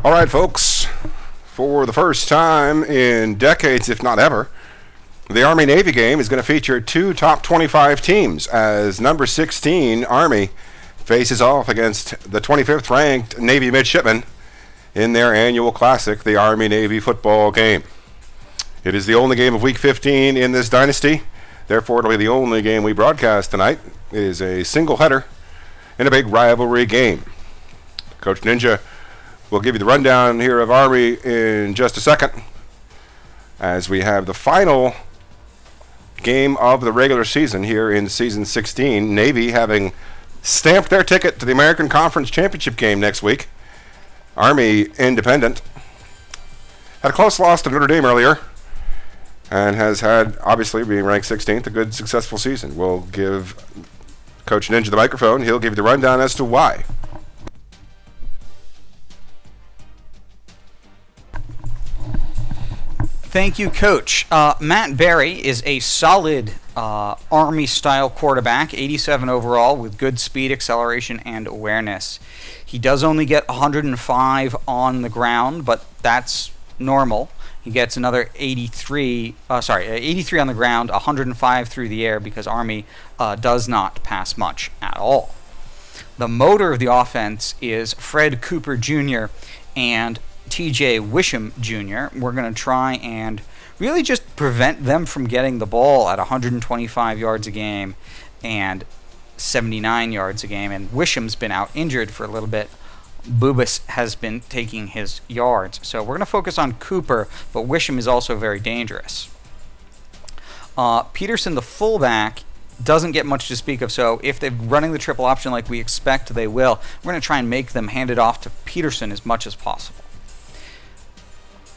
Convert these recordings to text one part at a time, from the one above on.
All right, folks, for the first time in decades, if not ever, the Army-Navy game is going to feature two top 25 teams as number 16, Army, faces off against the 25th ranked Navy midshipmen in their annual classic, the Army-Navy football game. It is the only game of Week 15 in this dynasty. Therefore, it'll be the only game we broadcast tonight. It is a single header in a big rivalry game. Coach Ninja will give you the rundown here of Army in just a second as we have the final game of the regular season here in season 16. Navy having stamped their ticket to the American Conference Championship game next week. Army independent. Had a close loss to Notre Dame earlier and has had, obviously being ranked 16th, a good successful season. We'll give Coach Ninja the microphone. He'll give you the rundown as to why. Thank you, Coach. Matt Berry is a solid Army-style quarterback, 87 overall, with good speed, acceleration, and awareness. He does only get 105 on the ground, but that's normal. He gets another 83 on the ground, 105 through the air, because Army does not pass much at all. The motor of the offense is Fred Cooper Jr. and TJ Wisham Jr. We're going to try and really just prevent them from getting the ball at 125 yards a game and 79 yards a game. And Wisham's been out injured for a little bit. Bubas has been taking his yards. So we're going to focus on Cooper, but Wisham is also very dangerous. Peterson, the fullback, doesn't get much to speak of, so if they're running the triple option like we expect they will, we're going to try and make them hand it off to Peterson as much as possible.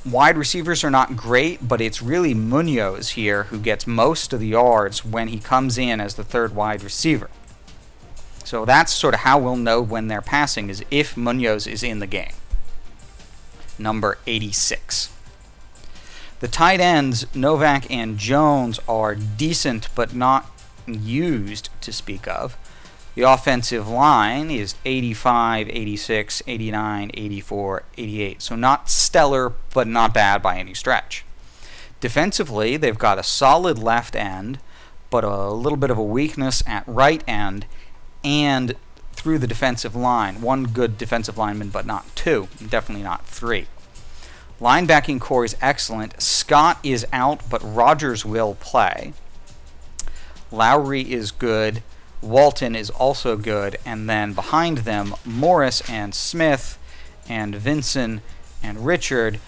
Wide receivers are not great, but it's really Munoz here who gets most of the yards when he comes in as the third wide receiver. So that's sort of how we'll know when they're passing, is if Munoz is in the game. Number 86. The tight ends, Novak and Jones, are decent but not used to speak of. The offensive line is 85, 86, 89, 84, 88. So not stellar, but not bad by any stretch. Defensively, they've got a solid left end, but a little bit of a weakness at right end and through the defensive line. One good defensive lineman, but not two. Definitely not three. Linebacking core is excellent. Scott is out, but Rogers will play. Lowry is good. Walton is also good, and then behind them, Morris and Smith and Vinson and Richard,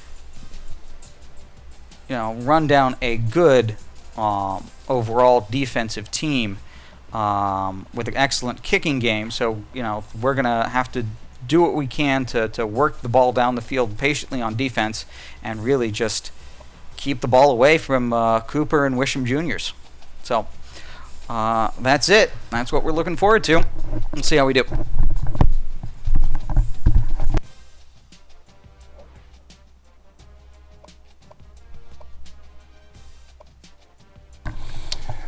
run down a good overall defensive team with an excellent kicking game. So, we're going to have to do what we can to work the ball down the field patiently on defense and really just keep the ball away from Cooper and Wisham Juniors. So, that's it. That's what we're looking forward to. Let's see how we do.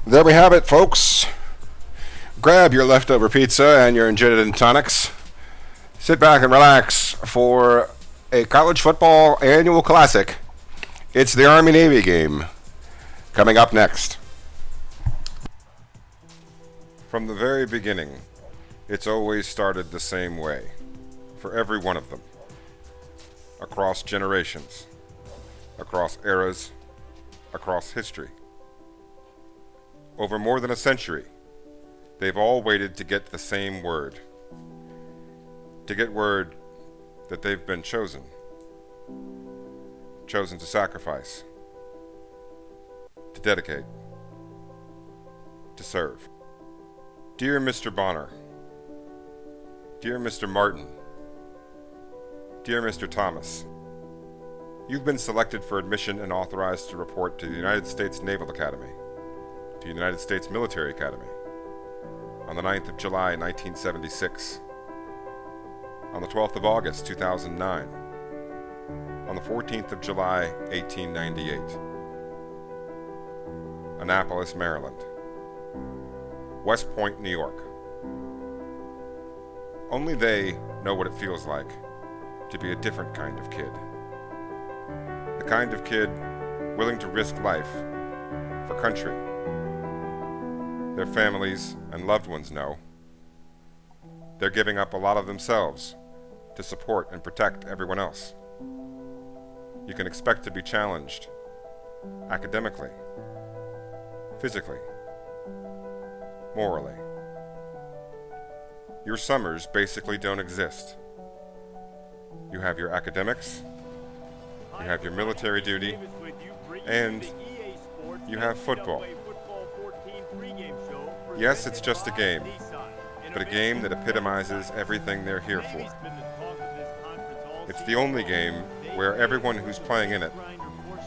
There we have it, folks. Grab your leftover pizza and your gin and tonics. Sit back and relax for a college football annual classic. It's the Army-Navy game. Coming up next. From the very beginning, it's always started the same way, for every one of them. Across generations, across eras, across history. Over more than a century, they've all waited to get the same word. To get word that they've been chosen. Chosen to sacrifice. To dedicate. To serve. Dear Mr. Bonner, dear Mr. Martin, dear Mr. Thomas, you've been selected for admission and authorized to report to the United States Naval Academy, to the United States Military Academy, on the 9th of July, 1976, on the 12th of August, 2009, on the 14th of July, 1898, Annapolis, Maryland, West Point, New York. Only they know what it feels like to be a different kind of kid. The kind of kid willing to risk life for country. Their families and loved ones know they're giving up a lot of themselves to support and protect everyone else. You can expect to be challenged academically, physically, morally. Your summers basically don't exist. You have your academics, you have your military duty, and you have football. Yes, it's just a game, but a game that epitomizes everything they're here for. It's the only game where everyone who's playing in it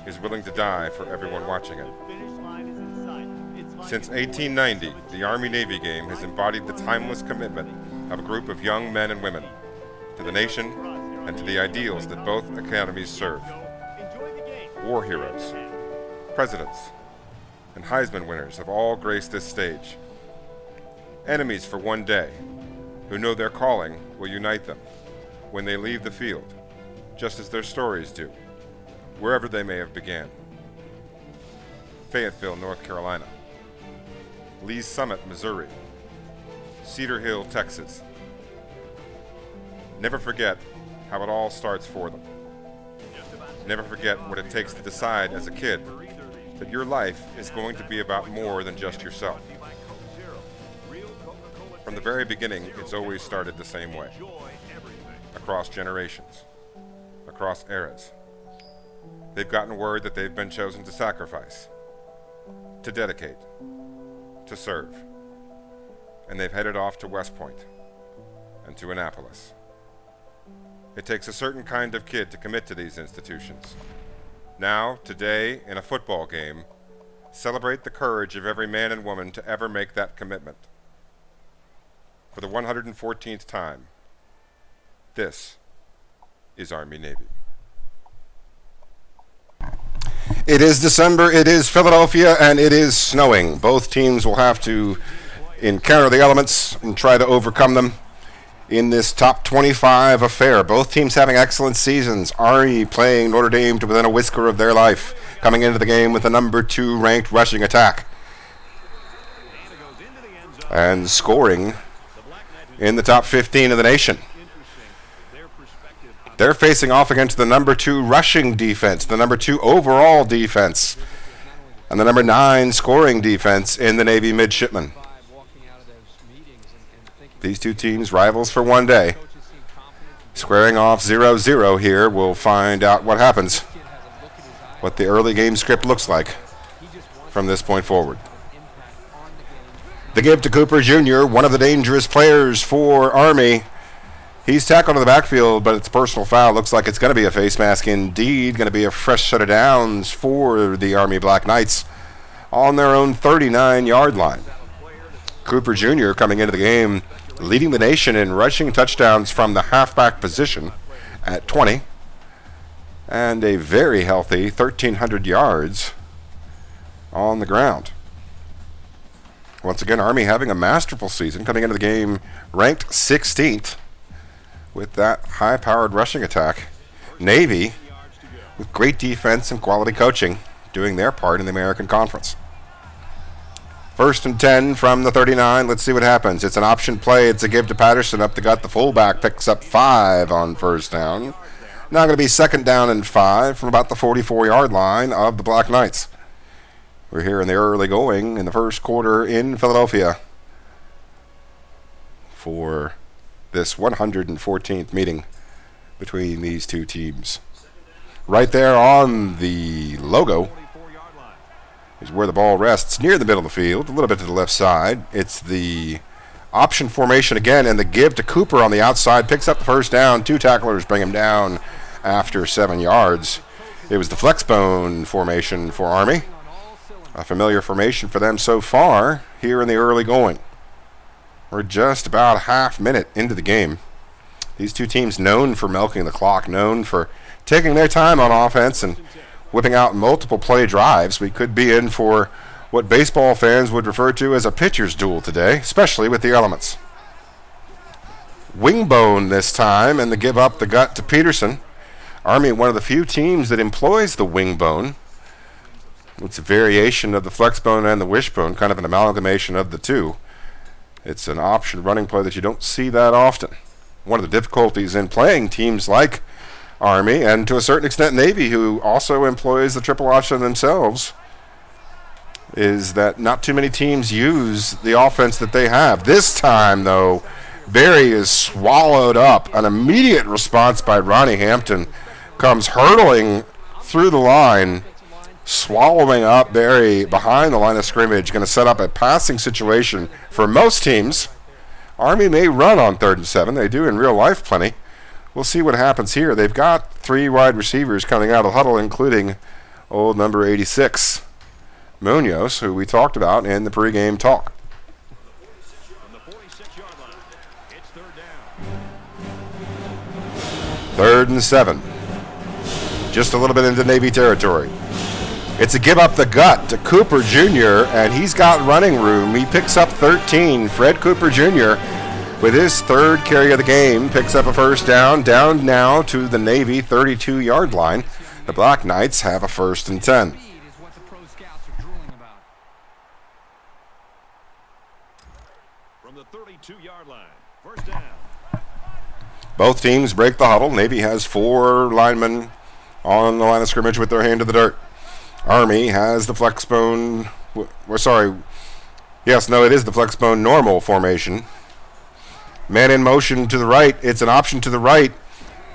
is willing to die for everyone watching it. Since 1890, the Army-Navy game has embodied the timeless commitment of a group of young men and women to the nation and to the ideals that both academies serve. War heroes, presidents, and Heisman winners have all graced this stage. Enemies for one day, who know their calling will unite them when they leave the field, just as their stories do, wherever they may have began. Fayetteville, North Carolina, Lee's Summit, Missouri, Cedar Hill, Texas. Never forget how it all starts for them. Never forget what it takes to decide as a kid that your life is going to be about more than just yourself. From the very beginning, it's always started the same way. Across generations, across eras. They've gotten word that they've been chosen to sacrifice, to dedicate, to serve. And they've headed off to West Point and to Annapolis. It takes a certain kind of kid to commit to these institutions. Now, today, in a football game, celebrate the courage of every man and woman to ever make that commitment. For the 114th time, this is Army-Navy. It is December, it is Philadelphia, and it is snowing. Both teams will have to encounter the elements and try to overcome them in this top 25 affair. Both teams having excellent seasons. Army playing Notre Dame to within a whisker of their life, coming into the game with the number 2 ranked rushing attack. And scoring in the top 15 of the nation. They're facing off against the number 2 rushing defense, the number 2 overall defense, and the number 9 scoring defense in the Navy midshipmen. These two teams, rivals for one day. Squaring off 0-0 here. We'll find out what happens, what the early game script looks like from this point forward. The give to Cooper Jr., one of the dangerous players for Army. He's tackled in the backfield, but it's a personal foul. Looks like it's going to be a face mask indeed. Going to be a fresh set of downs for the Army Black Knights on their own 39-yard line. Cooper Jr. coming into the game, leading the nation in rushing touchdowns from the halfback position at 20, and a very healthy 1,300 yards on the ground. Once again, Army having a masterful season, coming into the game ranked 16th with that high-powered rushing attack. Navy, with great defense and quality coaching, doing their part in the American Conference. 1st and 10 from the 39. Let's see what happens. It's an option play. It's a give to Patterson up the gut. The fullback picks up 5 on first down. Now going to be 2nd down and 5 from about the 44-yard line of the Black Knights. We're here in the early going in the first quarter in Philadelphia for this 114th meeting between these two teams. Right there on the logo is where the ball rests, near the middle of the field, a little bit to the left side. It's the option formation again, and the give to Cooper on the outside picks up the first down. 2 tacklers bring him down after 7 yards. It was the flexbone formation for Army, a familiar formation for them so far here in the early going. We're just about a half minute into the game. These two teams known for milking the clock, known for taking their time on offense and whipping out multiple play drives. We could be in for what baseball fans would refer to as a pitcher's duel today, especially with the elements. Wingbone this time, and they give up the gut to Peterson. Army, one of the few teams that employs the wingbone. It's a variation of the flexbone and the wishbone, kind of an amalgamation of the two. It's an option running play that you don't see that often. One of the difficulties in playing teams like Army, and to a certain extent Navy, who also employs the triple option themselves, is that not too many teams use the offense that they have. This time, though, Barry is swallowed up. An immediate response by Ronnie Hampton comes hurtling through the line, swallowing up Barry behind the line of scrimmage, going to set up a passing situation for most teams. Army may run on 3rd and 7. They do in real life plenty. We'll see what happens here. They've got 3 wide receivers coming out of the huddle, including old number 86, Munoz, who we talked about in the pregame talk. 3rd and 7. Just a little bit into Navy territory. It's a give up the gut to Cooper Jr., and he's got running room. He picks up 13. Fred Cooper Jr., with his 3rd carry of the game, picks up a first down now to the Navy 32-yard line. The Black Knights have a 1st and 10. From the 32-yard line, first down. Both teams break the huddle. Navy has 4 linemen on the line of scrimmage with their hand to the dirt. Army has the flexbone. It is the flexbone normal formation. Man in motion to the right. It's an option to the right.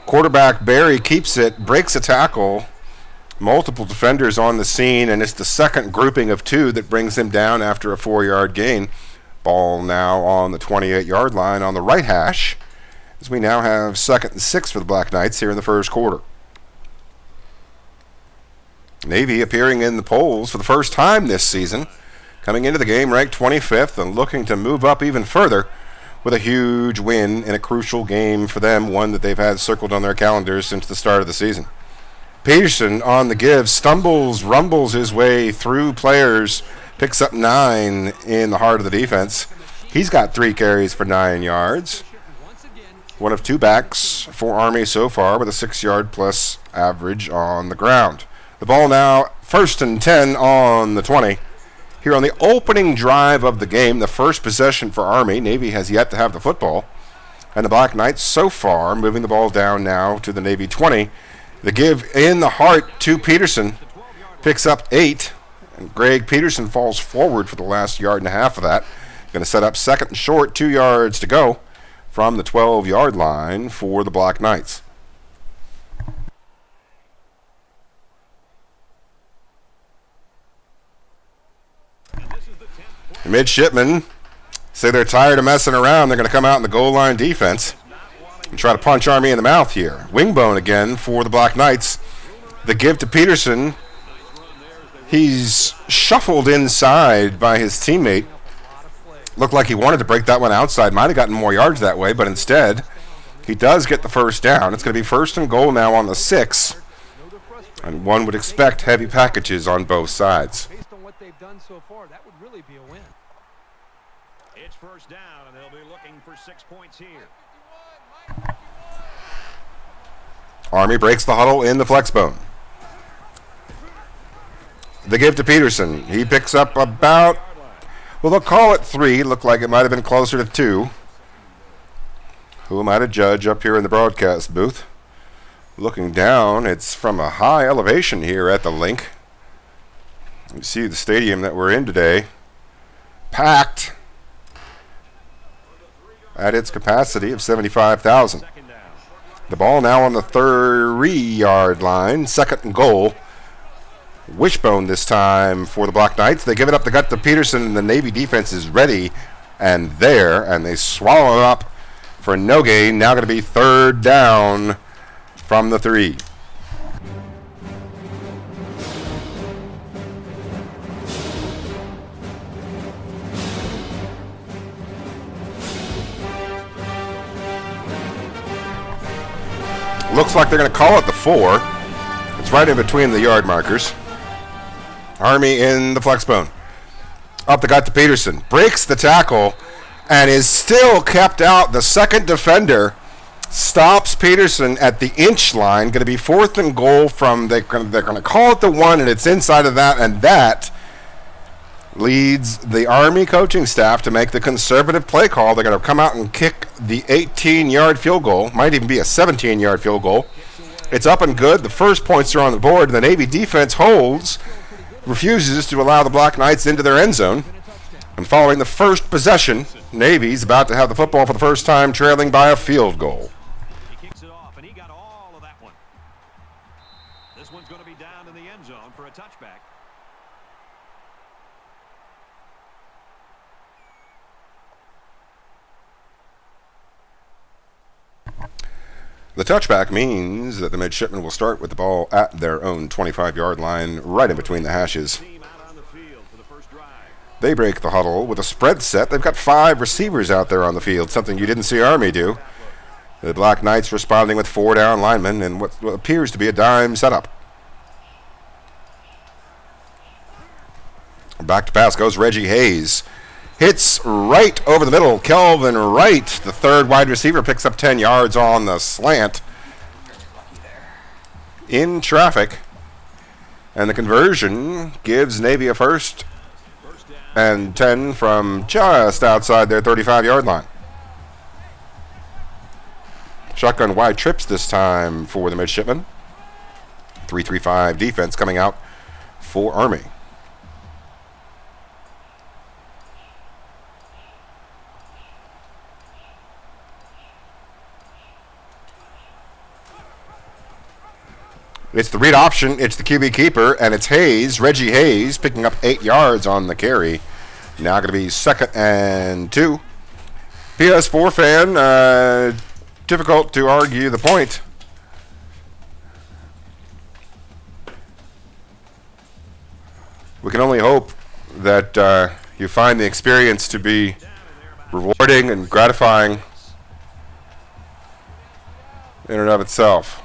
Quarterback Barry keeps it, breaks a tackle. Multiple defenders on the scene, and it's the second grouping of 2 that brings him down after a 4-yard gain. Ball now on the 28-yard line on the right hash, as we now have 2nd and 6 for the Black Knights here in the first quarter. Navy appearing in the polls for the first time this season, coming into the game ranked 25th and looking to move up even further with a huge win in a crucial game for them, one that they've had circled on their calendars since the start of the season. Peterson on the give, rumbles his way through players, picks up 9 in the heart of the defense. He's got 3 carries for 9 yards. One of 2 backs for Army so far with a 6-yard plus average on the ground. The ball now 1st and 10 on the 20. Here on the opening drive of the game, the first possession for Army. Navy has yet to have the football. And the Black Knights so far moving the ball down now to the Navy 20. The give in the heart to Peterson. Picks up 8. And Greg Peterson falls forward for the last yard and a half of that. Going to set up 2nd and short, 2 yards to go from the 12-yard line for the Black Knights. The midshipmen say they're tired of messing around. They're going to come out in the goal line defense and try to punch Army in the mouth here. Wingbone again for the Black Knights. The give to Peterson. He's shuffled inside by his teammate. Looked like he wanted to break that one outside. Might have gotten more yards that way, but instead he does get the first down. It's going to be 1st and goal now on the 6. And one would expect heavy packages on both sides. Based on what they've done so far, that would really be a win. It's first down, and they'll be looking for 6 points here. Army breaks the huddle in the flexbone. The give to Peterson. He picks up about, well, they'll call it 3. Looked like it might have been closer to 2. Who am I to judge up here in the broadcast booth? Looking down, it's from a high elevation here at the link. You see the stadium that we're in today, packed at its capacity of 75,000. The ball now on the 3-yard line, 2nd and goal. Wishbone this time for the Black Knights. They give it up the gut to Peterson, and the Navy defense is ready and there, and they swallow it up for no gain. Now going to be 3rd down from the 3. Looks like they're going to call it the 4. It's right in between the yard markers. Army in the flexbone. Up the gut to Peterson. Breaks the tackle and is still kept out. The second defender stops Peterson at the inch line. Going to be 4th and goal from, they're going to call it the 1, and it's inside of that, and that leads the Army coaching staff to make the conservative play call. They're going to come out and kick the 18-yard field goal. Might even be a 17-yard field goal. It's up and good. The first points are on the board. The Navy defense holds, refuses to allow the Black Knights into their end zone. And following the first possession, Navy's about to have the football for the first time, trailing by a field goal. He kicks it off, and he got all of that one. This one's going to be down in the end zone for a touchback. The touchback means that the midshipmen will start with the ball at their own 25-yard line, right in between the hashes. Team out on the field for the first drive. They break the huddle with a spread set. They've got 5 receivers out there on the field, something you didn't see Army do. The Black Knights responding with 4 down linemen and what appears to be a dime setup. Back to pass goes Reggie Hayes. Hits right over the middle. Kelvin Wright, the 3rd wide receiver, picks up 10 yards on the slant. In traffic. And the conversion gives Navy a first and 10 from just outside their 35-yard line. Shotgun wide trips this time for the midshipmen. 3-3-5 defense coming out for Army. It's the read option, it's the QB keeper, and it's Hayes, Reggie Hayes, picking up 8 yards on the carry. Now going to be 2nd and 2. PS4 fan, difficult to argue the point. We can only hope that you find the experience to be rewarding and gratifying in and of itself.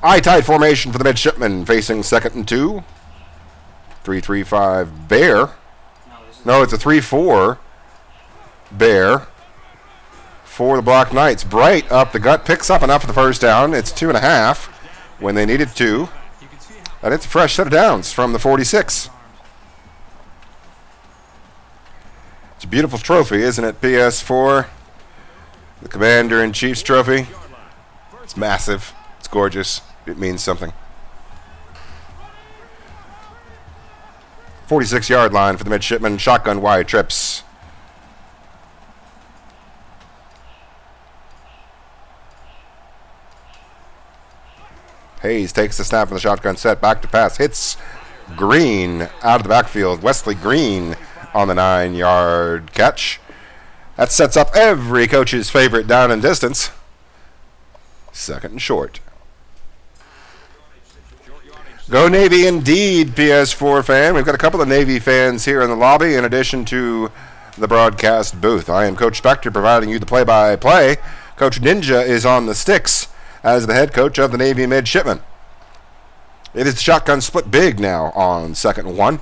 Eye-tight formation for the midshipmen, facing 2nd and 2. 3-3-5 Bear. No, it's a 3-4 Bear for the Black Knights. Bright up the gut, picks up enough for the first down. It's 2.5 when they needed 2. And it's a fresh set of downs from the 46. It's a beautiful trophy, isn't it, PS4? The Commander-in-Chief's trophy. It's massive. It's gorgeous. It means something. 46-yard line for the midshipmen. Shotgun wide trips. Hayes takes the snap from the shotgun set. Back to pass. Hits Green out of the backfield. Wesley Green on the 9-yard catch. That sets up every coach's favorite down and distance. 2nd and short. Go Navy indeed, PS4 fan. We've got a couple of Navy fans here in the lobby in addition to the broadcast booth. I am Coach Spector providing you the play-by-play. Coach Ninja is on the sticks as the head coach of the Navy midshipmen. It is the shotgun split big now on 2nd and 1.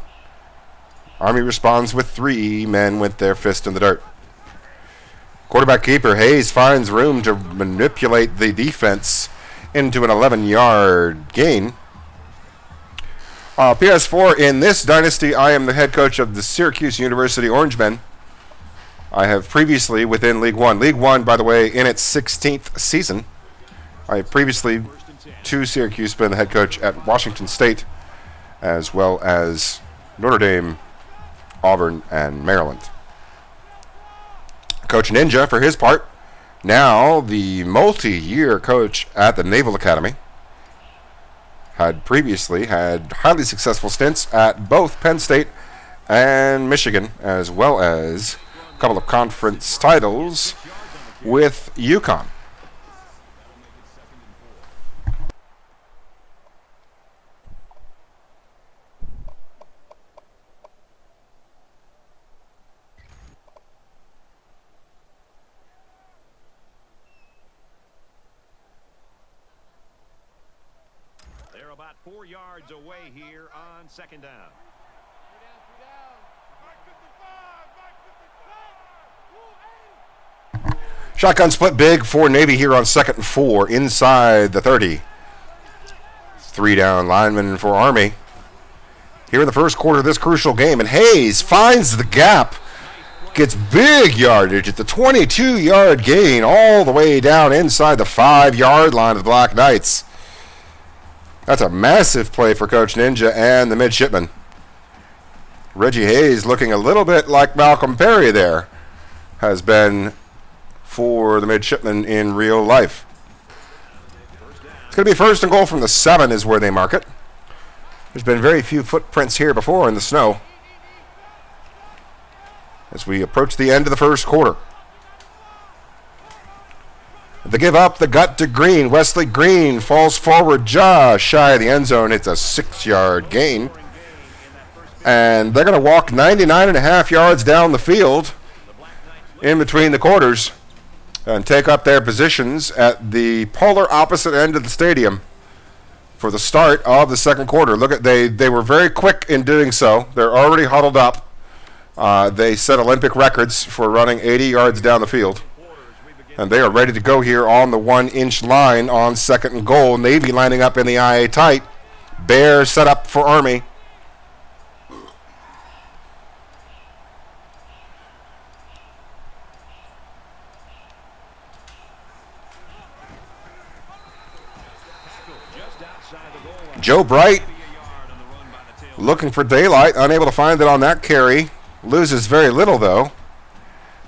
Army responds with 3 men with their fist in the dirt. Quarterback keeper Hayes finds room to manipulate the defense into an 11-yard gain. PS4, in this dynasty, I am the head coach of the Syracuse University Orangemen. I have previously within League 1. League 1, by the way, in its 16th season. I have previously, to Syracuse, been the head coach at Washington State, as well as Notre Dame, Auburn, and Maryland. Coach Ninja, for his part, now the multi-year coach at the Naval Academy, had previously had highly successful stints at both Penn State and Michigan, as well as a couple of conference titles with UConn. They're about 4 yards away here on 2nd down. Shotgun split big for Navy here on 2nd and 4 inside the 30. 3 down lineman for Army. Here in the first quarter of this crucial game, and Hayes finds the gap. Gets big yardage at the 22-yard gain all the way down inside the 5-yard line of the Black Knights. That's a massive play for Coach Ninja and the midshipmen. Reggie Hayes looking a little bit like Malcolm Perry there has been for the midshipmen in real life. It's going to be 1st and goal from the 7 is where they mark it. There's been very few footprints here before in the snow as we approach the end of the first quarter. They give up the gut to Green. Wesley Green falls forward just shy of the end zone. It's a 6-yard gain. And they're going to walk 99.5 yards down the field in between the quarters and take up their positions at the polar opposite end of the stadium for the start of the second quarter. Look at they were very quick in doing so. They're already huddled up. They set Olympic records for running 80 yards down the field. And they are ready to go here on the 1-inch line on 2nd and goal. Navy lining up in the IA tight. Bear set up for Army. Joe Bright looking for daylight, unable to find it on that carry. Loses very little, though.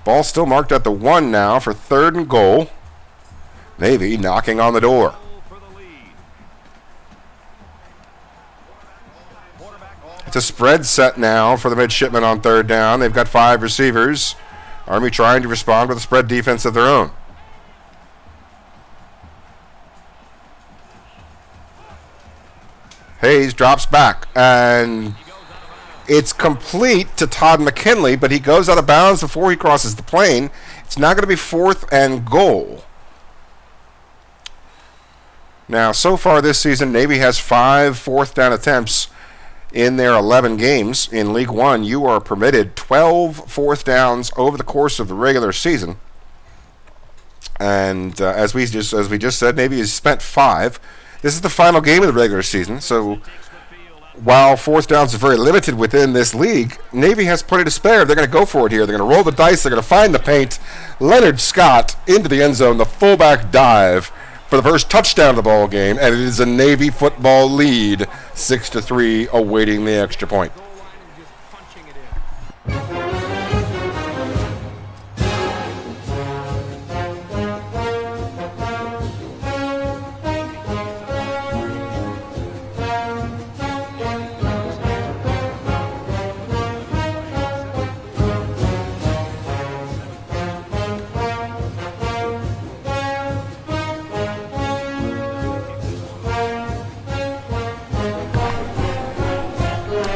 Ball still marked at the 1 now for 3rd and goal. Navy knocking on the door. It's a spread set now for the midshipmen on 3rd down. They've got 5 receivers. Army trying to respond with a spread defense of their own. Hayes drops back, and it's complete to Todd McKinley, but he goes out of bounds before he crosses the plane. It's now going to be 4th and goal. Now, so far this season, Navy has 5 4th down attempts in their 11 games. In League 1, you are permitted 12 4th downs over the course of the regular season. And as we just said, Navy has spent 5. This is the final game of the regular season, so while 4th downs are very limited within this league, Navy has plenty to spare. They're going to go for it here. They're going to roll the dice. They're going to find the paint. Leonard Scott into the end zone, the fullback dive for the first touchdown of the ball game, and it is a Navy football lead, 6-3, awaiting the extra point.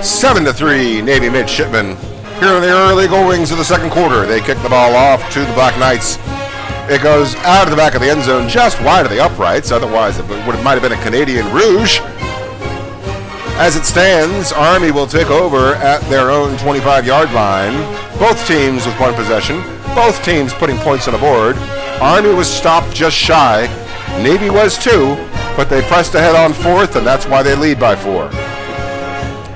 7-3, Navy midshipmen. Here in the early goings of the second quarter, they kick the ball off to the Black Knights. It goes out of the back of the end zone, just wide of the uprights. Otherwise, it might have been a Canadian Rouge. As it stands, Army will take over at their own 25-yard line. Both teams with 1 possession. Both teams putting points on the board. Army was stopped just shy. Navy was too, but they pressed ahead on 4th, and that's why they lead by 4.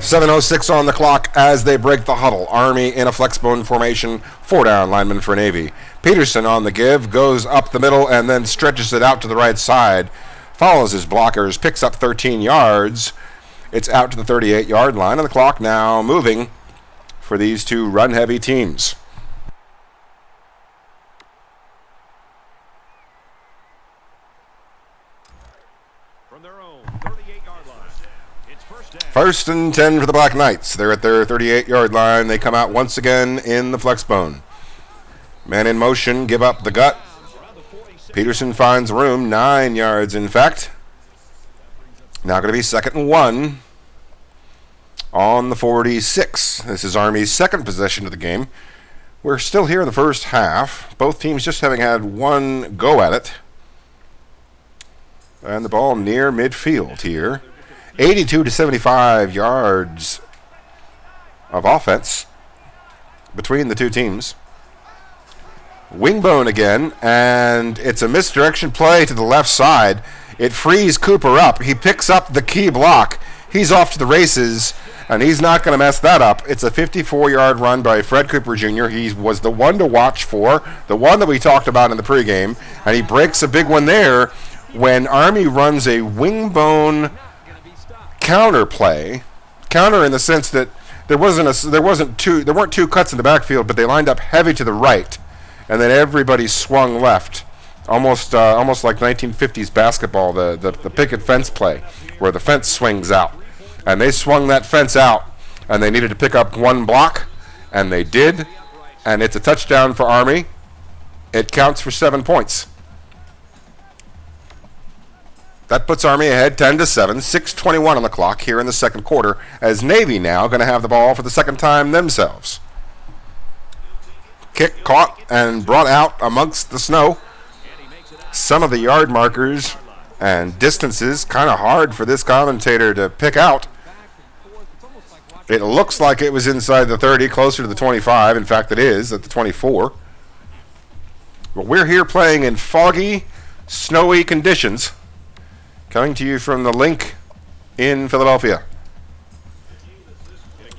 7:06 on the clock as they break the huddle. Army in a flexbone formation, 4 down lineman for Navy. Peterson on the give, goes up the middle and then stretches it out to the right side. Follows his blockers, picks up 13 yards. It's out to the 38-yard line, and the clock now moving for these two run-heavy teams. From their own 38-yard line, it's first down. 1st and 10 for the Black Knights. They're at their 38-yard line. They come out once again in the flexbone. Man in motion, give up the gut. Peterson finds room, 9 yards in fact. Now going to be 2nd and 1 on the 46. This is Army's second possession of the game. We're still here in the first half. Both teams just having had 1 go at it. And the ball near midfield here. 82 to 75 yards of offense between the two teams. Wingbone again, and it's a misdirection play to the left side. It frees Cooper up. He picks up the key block. He's off to the races, and he's not going to mess that up. It's a 54-yard run by Fred Cooper Jr. He was the one to watch for, the one that we talked about in the pregame, and he breaks a big one there when Army runs a wingbone counter play. Counter in the sense that there weren't two cuts in the backfield, but they lined up heavy to the right, and then everybody swung left. Almost like 1950s basketball, the picket fence play, where the fence swings out. And they swung that fence out, and they needed to pick up one block, and they did, and it's a touchdown for Army. It counts for 7 points. That puts Army ahead 10-7, 6:21 on the clock here in the second quarter, as Navy now going to have the ball for the second time themselves. Kick caught and brought out amongst the snow. Some of the yard markers and distances kind of hard for this commentator to pick out. It looks like it was inside the 30, closer to the 25. In fact, it is at the 24. But we're here playing in foggy, snowy conditions. Coming to you from the Link in Philadelphia.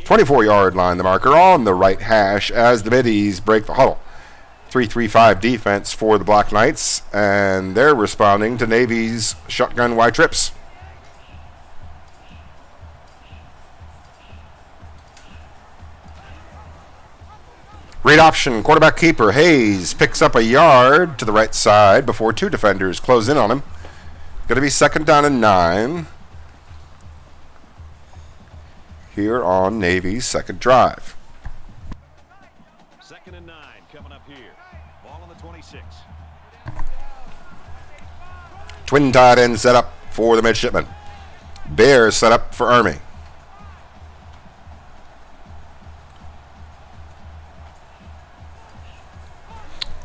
24-yard line, the marker on the right hash as the middies break the huddle. 3-3-5 defense for the Black Knights, and they're responding to Navy's shotgun wide trips. Read option, quarterback keeper. Hayes picks up a yard to the right side before two defenders close in on him. Going to be 2nd down and 9 here on Navy's second drive. 2nd and 9 coming up here. Ball on the 26. Twin tight end set up for the midshipmen. Bears set up for Army.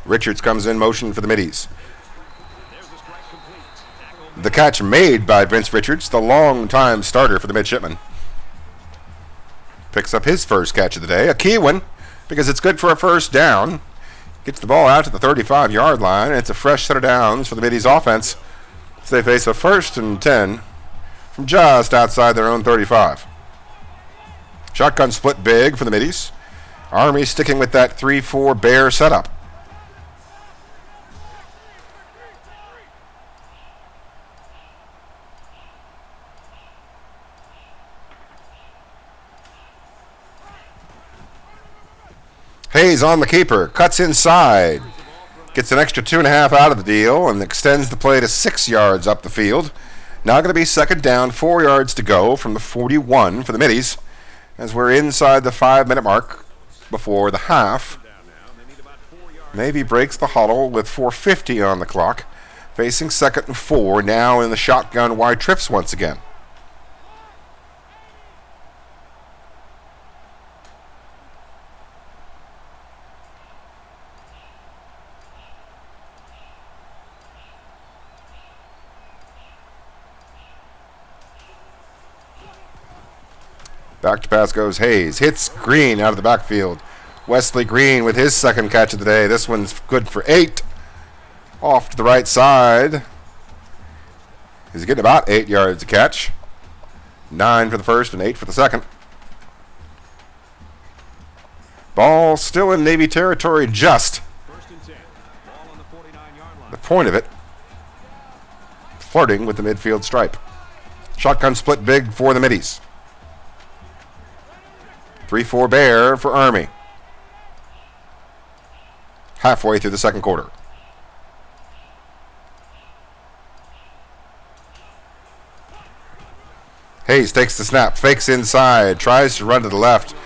Richards comes in motion for the middies. The catch made by Vince Richards, the long-time starter for the midshipmen. Picks up his first catch of the day, a key one, because it's good for a first down. Gets the ball out to the 35-yard line, and it's a fresh set of downs for the middies offense as they face a 1st and 10 from just outside their own 35. Shotgun split big for the middies. Army sticking with that 3-4 bear setup. Hayes on the keeper, cuts inside, gets an extra 2.5 out of the deal, and extends the play to 6 yards up the field. Now going to be 2nd down, 4 yards to go from the 41 for the middies, as we're inside the 5-minute mark before the half. Navy breaks the huddle with 4:50 on the clock, facing 2nd and 4, now in the shotgun wide trips once again. Back to pass goes Hayes. Hits Green out of the backfield. Wesley Green with his second catch of the day. This one's good for 8. Off to the right side. He's getting about 8 yards to catch. 9 for the first and 8 for the second. Ball still in Navy territory just. 1st and 10. Ball on the 49-yard line. The point of it, flirting with the midfield stripe. Shotgun split big for the middies. 3-4 bear for Army. Halfway through the second quarter. Hayes takes the snap, fakes inside, tries to run to the left,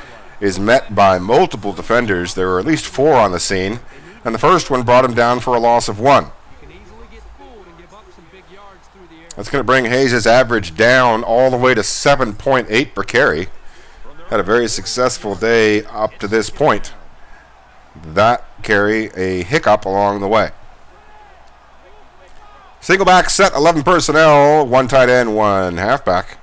is met by multiple defenders. There were at least 4 on the scene, and the first one brought him down for a loss of 1. That's going to bring Hayes' average down all the way to 7.8 per carry. Had a very successful day up to this point. That carry a hiccup along the way. Single back set, 11 personnel, 1 tight end, 1 halfback.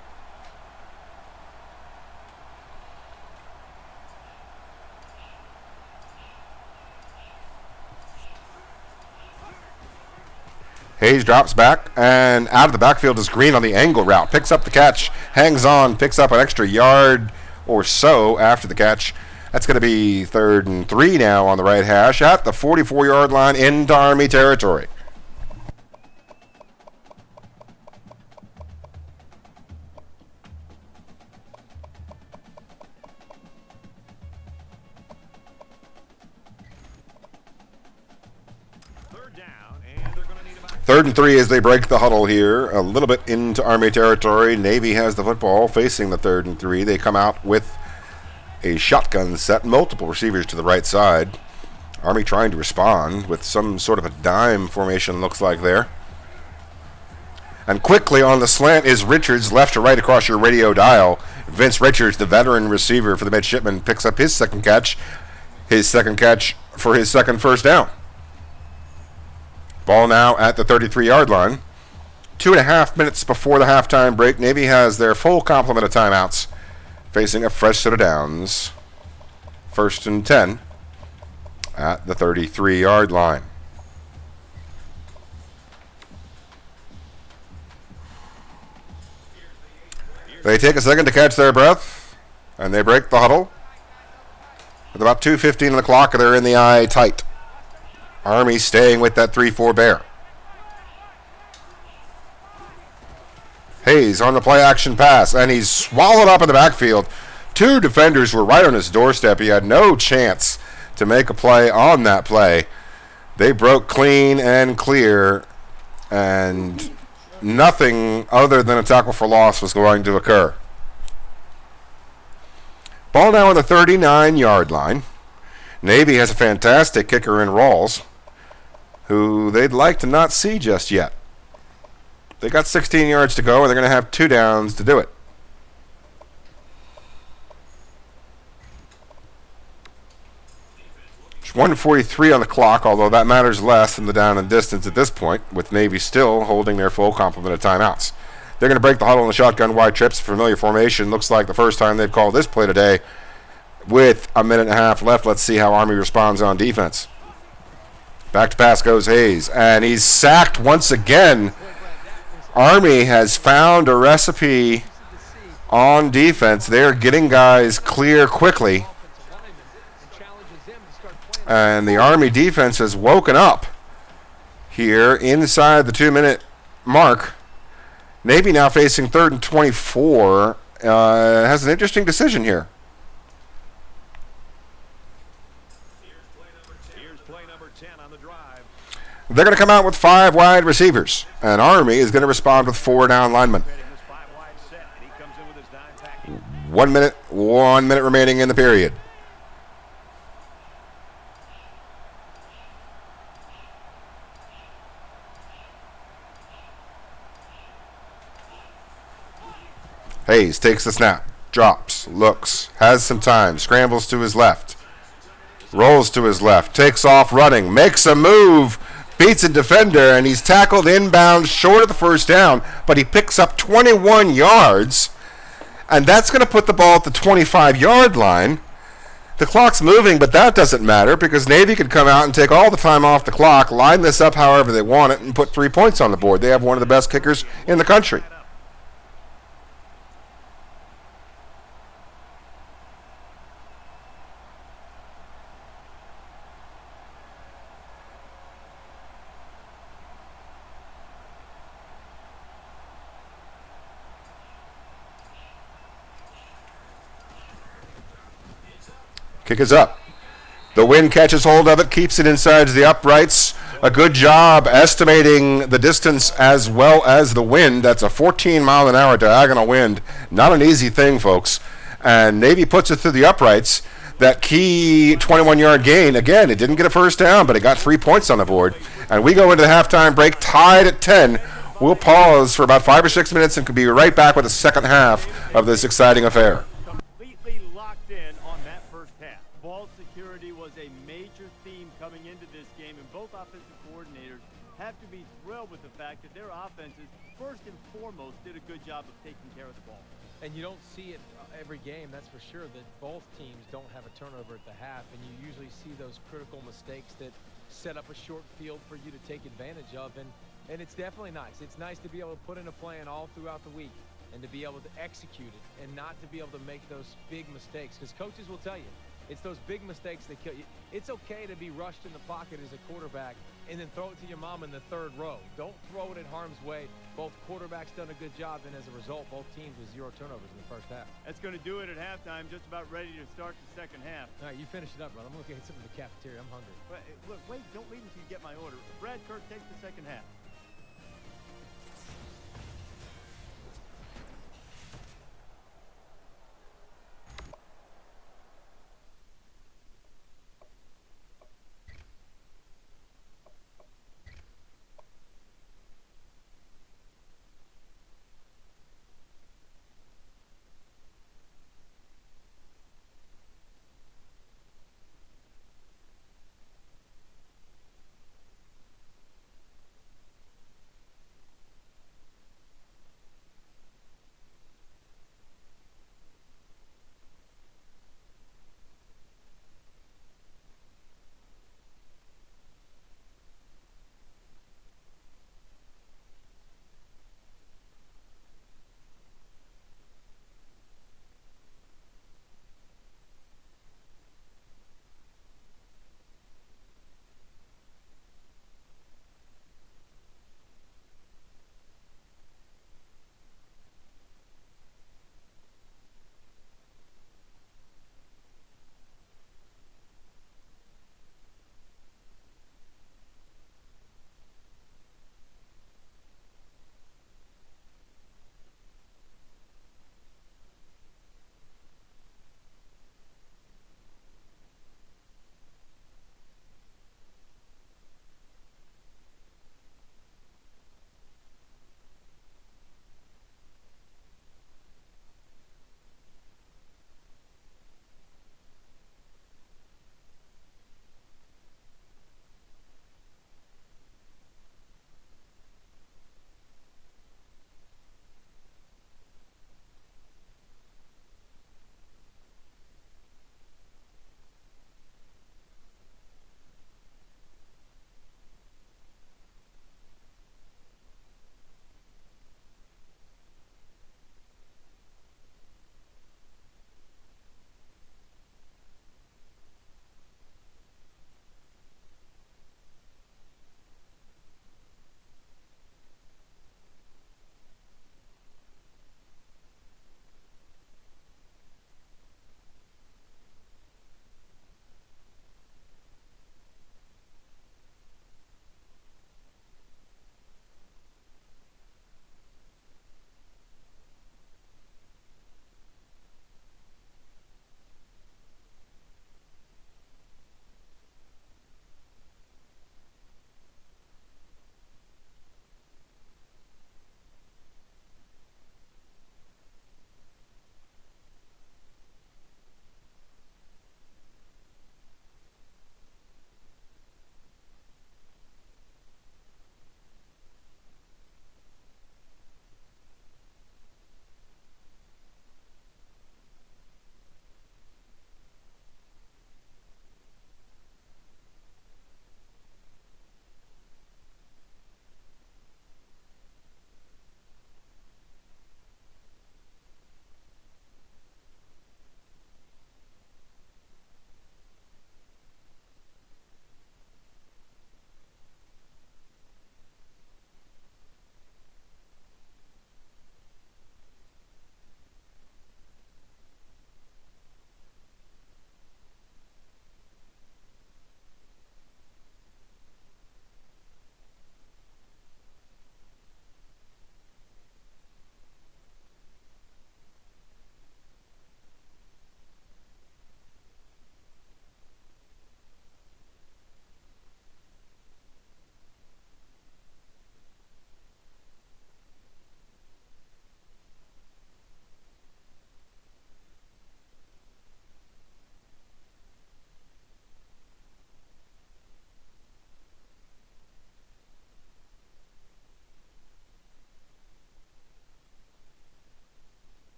Hayes drops back, and out of the backfield is Green on the angle route. Picks up the catch, hangs on, picks up an extra yard or so after the catch. That's going to be 3rd and 3 now on the right hash at the 44-yard line into Army territory. Third down, and they're going to need about 3rd and 3 as they break the huddle here, a little bit into Army territory. Navy has the football facing the 3rd and 3. They come out with a shotgun set, multiple receivers to the right side. Army trying to respond with some sort of a dime formation, looks like there. And quickly on the slant is Richards, left to right across your radio dial. Vince Richards, the veteran receiver for the midshipmen, picks up his second catch for his second first down. Ball now at the 33-yard line. 2.5 minutes before the halftime break. Navy has their full complement of timeouts, facing a fresh set of downs. 1st and 10 at the 33-yard line. They take a second to catch their breath, and they break the huddle. With about 2:15 on the clock, they're in the eye tight. Army staying with that 3-4 bear. Hayes on the play action pass, and he's swallowed up in the backfield. 2 defenders were right on his doorstep. He had no chance to make a play on that play. They broke clean and clear, and nothing other than a tackle for loss was going to occur. Ball now on the 39-yard line. Navy has a fantastic kicker in Rawls, who they'd like to not see just yet. They got 16 yards to go, and they're going to have 2 downs to do it. There's 1:43 on the clock, although that matters less than the down and distance at this point, with Navy still holding their full complement of timeouts. They're going to break the huddle in the shotgun wide trips. Familiar formation. Looks like the first time they've called this play today. With a minute and a half left, let's see how Army responds on defense. Back to pass goes Hayes, and he's sacked once again. Army has found a recipe on defense. They're getting guys clear quickly, and the Army defense has woken up here inside the 2-minute mark. Navy now facing 3rd and 24. Has an interesting decision here. Here's play number 10 on the drive. They're going to come out with 5 wide receivers, and Army is going to respond with 4 down linemen. This 5-wide set, and he comes in with his dime package. 1 minute remaining in the period. Hayes takes the snap, drops, looks, has some time, scrambles to his left, rolls to his left, takes off running, makes a move, beats a defender, and he's tackled inbound short of the first down, but he picks up 21 yards, and that's going to put the ball at the 25-yard line. The clock's moving, but that doesn't matter because Navy could come out and take all the time off the clock, line this up however they want it, and put 3 points on the board. They have one of the best kickers in the country. Kick is up. The wind catches hold of it, keeps it inside the uprights. A good job estimating the distance as well as the wind. That's a 14-mile-an-hour diagonal wind. Not an easy thing, folks. And Navy puts it through the uprights. That key 21-yard gain, again, it didn't get a first down, but it got 3 points on the board. And we go into the halftime break tied at 10. We'll pause for about 5 or 6 minutes and could be right back with the second half of this exciting affair. Completely locked in on that first half. Ball security was a major theme coming into this game, and both offensive coordinators have to be thrilled with the fact that their offenses, first and foremost, did a good job of taking care of the ball. And you don't see it every game, that's for sure, that both teams don't have a turnover at the half, and you usually see those critical mistakes that set up a short field for you to take advantage of. And And it's definitely nice. It's nice to be able to put in a plan all throughout the week and to be able to execute it and not to be able to make those big mistakes. Because coaches will tell you, it's those big mistakes that kill you. It's okay to be rushed in the pocket as a quarterback and then throw it to your mom in the third row. Don't throw it in harm's way. Both quarterbacks done a good job, and as a result, both teams with 0 turnovers in the first half. That's going to do it at halftime. Just about ready to start the second half. All right, you finish it up, brother. I'm going to get something in the cafeteria. I'm hungry. Look, wait, don't leave until you get my order. Brad Kirk takes the second half.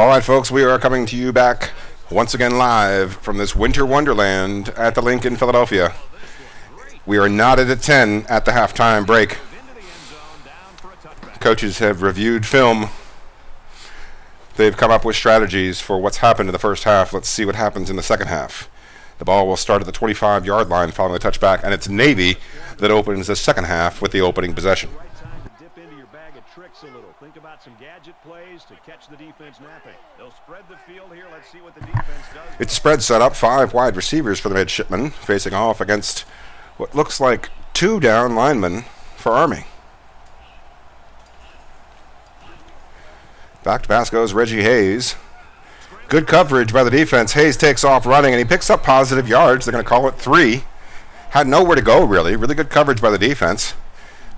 All right, folks, we are coming to you back once again live from this winter wonderland at the Link in Philadelphia. We are knotted at 10 at the halftime break. Coaches have reviewed film. They've come up with strategies for what's happened in the first half. Let's see what happens in the second half. The ball will start at the 25-yard line following the touchback, and it's Navy that opens the second half with the opening possession. Dip into your bag of tricks a little. Think about some gadget plays to catch the defense napping. They'll spread the field here. Let's see what the defense does. It's a spread setup. 5 wide receivers for the midshipmen facing off against what looks like 2 down linemen for Army. Back to pass goes Reggie Hayes. Good coverage by the defense. Hayes takes off running, and he picks up positive yards. They're going to call it 3. Had nowhere to go, really. Really good coverage by the defense.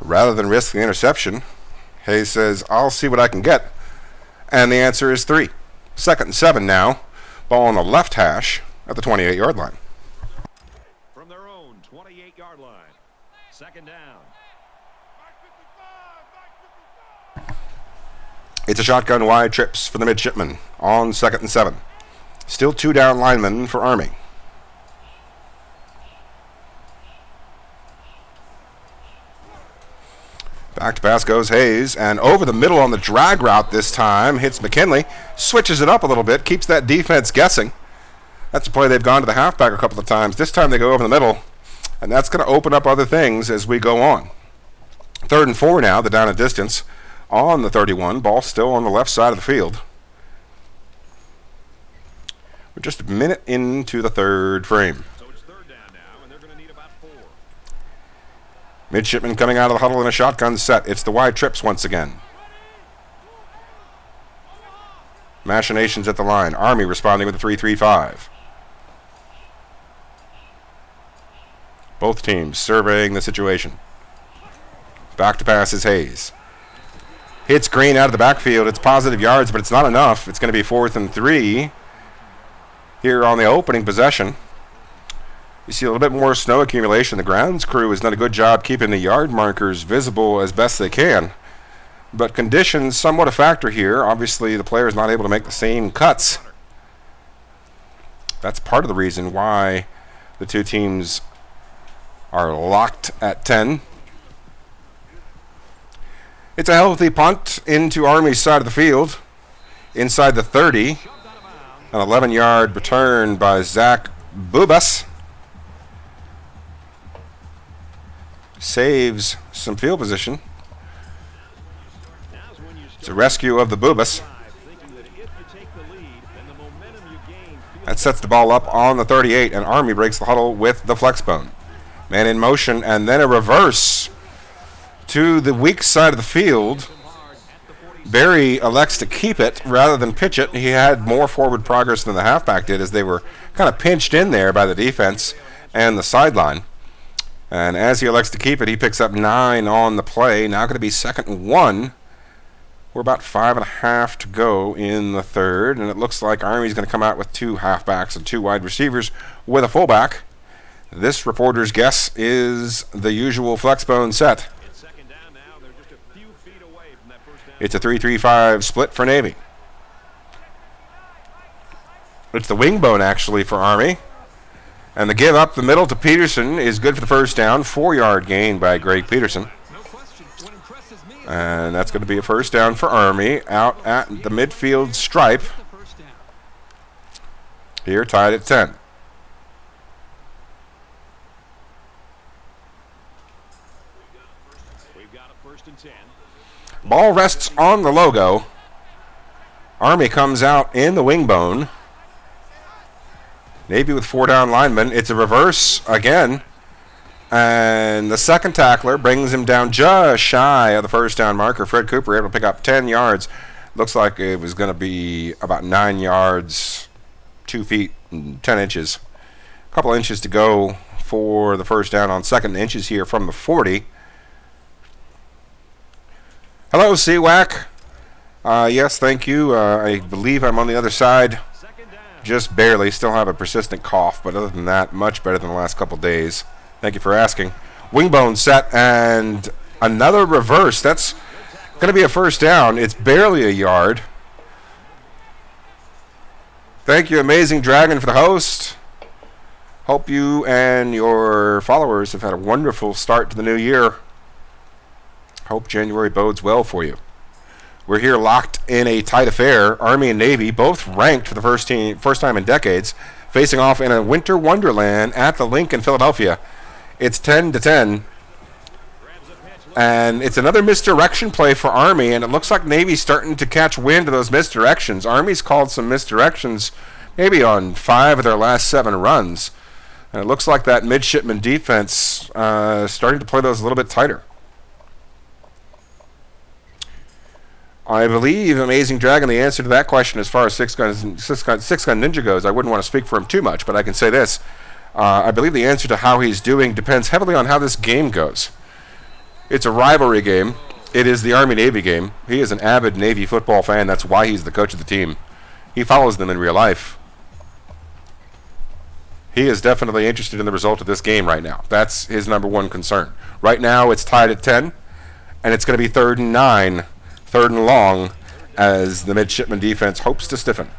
Rather than risk the interception, Hayes says, I'll see what I can get. And the answer is 3. 2nd and 7 now. Ball on the left hash at the 28-yard line. From their own 28-yard line. 2nd down. It's a shotgun wide trips for the midshipmen on 2nd and 7. Still 2 down linemen for Army. Back to pass goes Hayes, and over the middle on the drag route this time, hits McKinley, switches it up a little bit, keeps that defense guessing. That's a play they've gone to the halfback a couple of times. This time they go over the middle, and that's going to open up other things as we go on. 3rd and 4 now, the down and distance on the 31. Ball still on the left side of the field. We're just a minute into the 3rd frame. So it's 3rd down now, and they're going to need about 4. Midshipman coming out of the huddle in a shotgun set. It's the wide trips once again. Machinations at the line. Army responding with a 3-3-5. Both teams surveying the situation. Back to pass is Hayes. Hits Green out of the backfield. It's positive yards, but it's not enough. It's going to be 4th and 3 here on the opening possession. You see a little bit more snow accumulation. The grounds crew has done a good job keeping the yard markers visible as best they can. But conditions somewhat a factor here. Obviously, the player is not able to make the same cuts. That's part of the reason why the two teams are locked at 10. It's a healthy punt into Army's side of the field. Inside the 30. An 11-yard return by Zach Bubas. Saves some field position. It's a rescue of the Bubas. That sets the ball up on the 38, and Army breaks the huddle with the flexbone. Man in motion, and then a reverse to the weak side of the field. Barry elects to keep it rather than pitch it. He had more forward progress than the halfback did as they were kind of pinched in there by the defense and the sideline. And as he elects to keep it, he picks up 9 on the play. Now going to be 2nd and 1. We're about 5.5 to go in the 3rd, and it looks like Army's going to come out with 2 halfbacks and 2 wide receivers with a fullback. This reporter's guess is the usual flexbone set. It's a 3-3-5 split for Navy. It's the wing bone, actually, for Army. And the give up the middle to Peterson is good for the first down. 4-yard gain by Greg Peterson. And that's going to be a first down for Army out at the midfield stripe. Here tied at 10. Ball rests on the logo. Army comes out in the wing bone. Navy with 4 down linemen. It's a reverse again. And the second tackler brings him down just shy of the first down marker. Fred Cooper able to pick up 10 yards. Looks like it was going to be about 9 yards, 2 feet and 10 inches. A couple inches to go for the first down on 2nd inches here from the 40. Hello, CWAC. Yes, thank you. I believe I'm on the other side. Just barely. Still have a persistent cough, but other than that, much better than the last couple days. Thank you for asking. Wingbone set and another reverse. That's going to be a first down. It's barely a yard. Thank you, Amazing Dragon, for the host. Hope you and your followers have had a wonderful start to the new year. Hope January bodes well for you. We're here locked in a tight affair. Army and Navy, both ranked for the first time in decades, facing off in a winter wonderland at the Link in Philadelphia. It's 10-10. And it's another misdirection play for Army, and it looks like Navy's starting to catch wind of those misdirections. Army's called some misdirections maybe on 5 of their last 7 runs. And it looks like that midshipman defense starting to play those a little bit tighter. I believe, Amazing Dragon, the answer to that question as far as Six Gun Ninja goes, I wouldn't want to speak for him too much, but I can say this. I believe the answer to how he's doing depends heavily on how this game goes. It's a rivalry game. It is the Army-Navy game. He is an avid Navy football fan. That's why he's the coach of the team. He follows them in real life. He is definitely interested in the result of this game right now. That's his number one concern. Right now, it's tied at 10, and it's going to be 3rd and 9, 3rd and long, as the midshipman defense hopes to stiffen.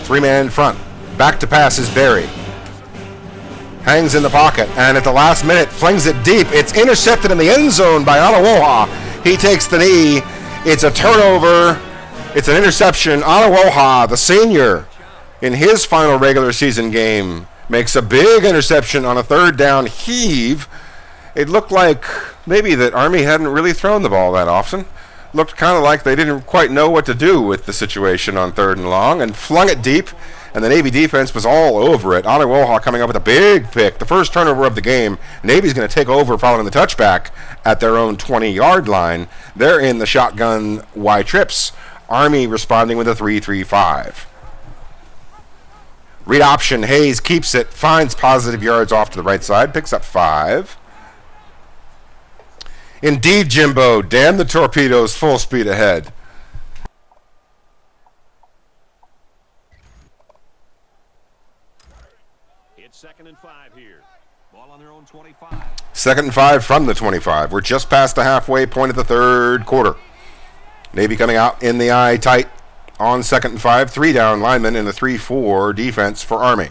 Three-man front. Back to pass is Barry. Hangs in the pocket, and at the last minute, flings it deep. It's intercepted in the end zone by Anawoha. He takes the knee. It's a turnover. It's an interception. Anawoha, the senior, in his final regular season game, makes a big interception on a 3rd down heave. It looked like maybe that Army hadn't really thrown the ball that often. Looked kind of like they didn't quite know what to do with the situation on 3rd and long, and flung it deep, and the Navy defense was all over it. Anawoha coming up with a big pick, the first turnover of the game. Navy's going to take over following the touchback at their own 20-yard line. They're in the shotgun Y-trips. Army responding with a 3-3-5. Read option, Hayes keeps it, finds positive yards off to the right side, picks up 5. Indeed, Jimbo, damn the torpedoes, full speed ahead. It's 2nd and 5 here. Ball on their own 25. 2nd and 5 from the 25. We're just past the halfway point of the 3rd quarter. Navy coming out in the eye tight on 2nd and 5. 3 down linemen in the 3-4 defense for Army.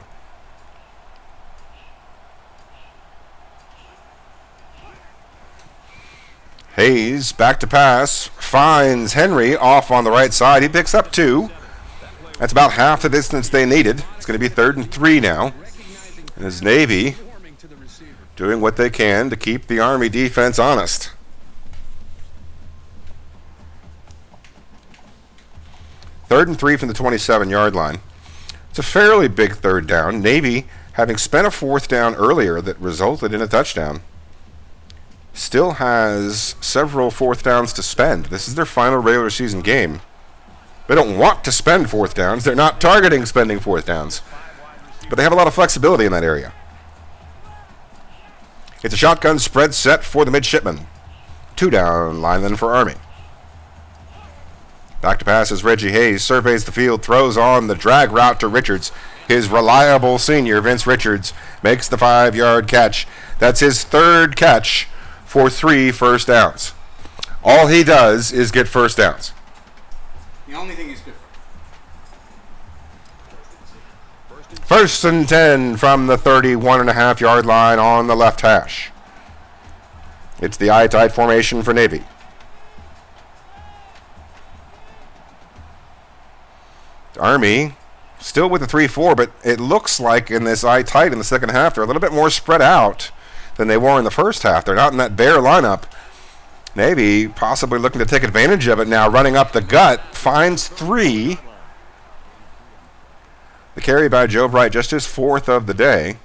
Hayes back to pass, finds Henry off on the right side. He picks up 2. That's about half the distance they needed. It's going to be 3rd and 3 now. And as Navy doing what they can to keep the Army defense honest. Third and 3 from the 27-yard line. It's a fairly big 3rd down. Navy, having spent a 4th down earlier that resulted in a touchdown, still has several 4th downs to spend. This is their final regular season game. They don't want to spend 4th downs. They're not targeting spending 4th downs. But they have a lot of flexibility in that area. It's a shotgun spread set for the midshipmen. 2 down lineman for Army. Back to pass as Reggie Hayes surveys the field, throws on the drag route to Richards. His reliable senior, Vince Richards, makes the 5-yard catch. That's his 3rd catch for 3 first downs. All he does is get first downs. The only thing he's good for. 1st and 10 from the 31.5-yard line on the left hash. It's the eye-tight formation for Navy. Army still with the 3-4, but it looks like in this eye-tight in the second half, they're a little bit more spread out than they were in the first half. They're not in that bare lineup. Navy possibly looking to take advantage of it now, running up the gut, finds 3. The carry by Joe Bright, just his 4th of the day.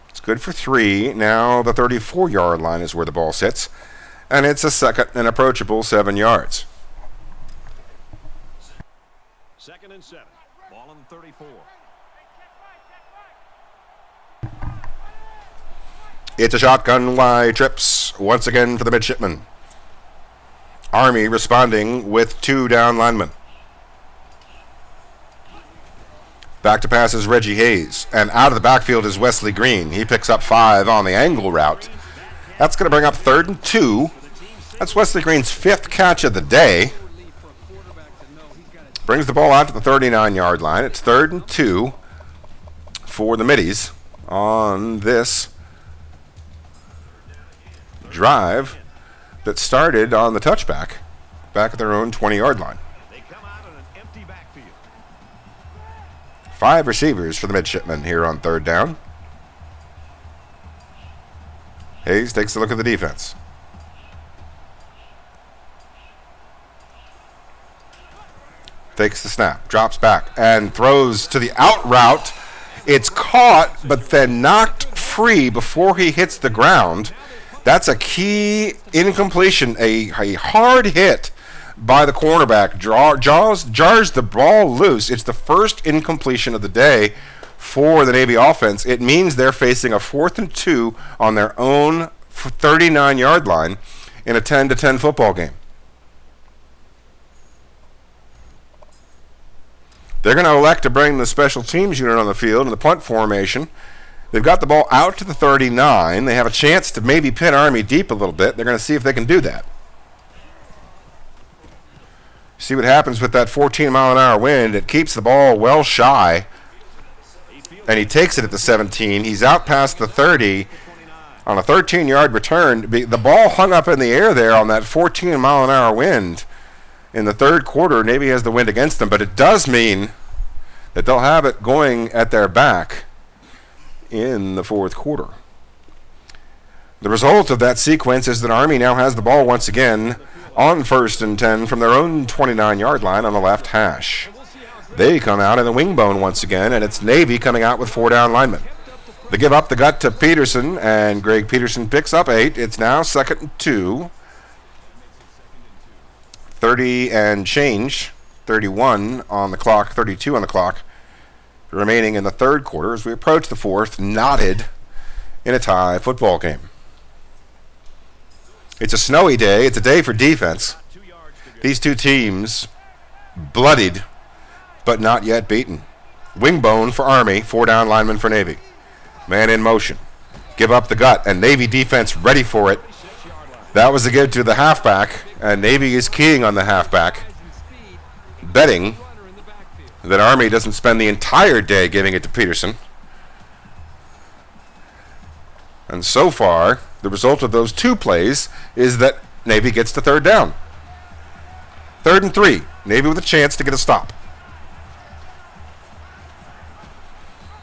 It's good for 3. Now the 34-yard line is where the ball sits, and it's a 2nd and approachable 7 yards. 2nd and 7. Ball on the 34. It's a shotgun Y trips once again for the midshipmen. Army responding with 2 down linemen. Back to pass is Reggie Hayes, and out of the backfield is Wesley Green. He picks up 5 on the angle route. That's going to bring up 3rd and 2 That's Wesley Green's 5th catch of the day. Brings the ball out to the 39-yard line. It's 3rd and 2 for the Middies on this drive that started on the touchback back at their own 20-yard line. They come out in an empty backfield. 5 receivers for the Midshipmen here on 3rd down. Hayes takes a look at the defense. Takes the snap, drops back, and throws to the out route. It's caught, but then knocked free before he hits the ground. That's a key incompletion, a hard hit by the cornerback. Jars the ball loose. It's the first incompletion of the day for the Navy offense. It means they're facing a 4th and 2 on their own 39-yard line in a 10-10 football game. They're going to elect to bring the special teams unit on the field in the punt formation. They've got the ball out to the 39. They have a chance to maybe pin Army deep a little bit. They're going to see if they can do that. See what happens with that 14-mile-an-hour wind. It keeps the ball well shy, and he takes it at the 17. He's out past the 30 on a 13-yard return. The ball hung up in the air there on that 14-mile-an-hour wind. In the 3rd quarter, Navy has the wind against them, but it does mean that they'll have it going at their back in the 4th quarter. The result of that sequence is that Army now has the ball once again on 1st and 10 from their own 29-yard line on the left hash. They come out in the wing bone once again, and it's Navy coming out with 4 down linemen. They give up the gut to Peterson, and Greg Peterson picks up 8. It's now 2nd and 2. 30 and change, 31 on the clock, 32 on the clock, remaining in the 3rd quarter as we approach the 4th, knotted in a tie football game. It's a snowy day. It's a day for defense. These two teams bloodied, but not yet beaten. Wingbone for Army, 4 down linemen for Navy. Man in motion. Give up the gut, and Navy defense ready for it. That was a give to the halfback, and Navy is keying on the halfback, betting that Army doesn't spend the entire day giving it to Peterson. And so far, the result of those 2 plays is that Navy gets to 3rd down. 3rd and 3. Navy with a chance to get a stop.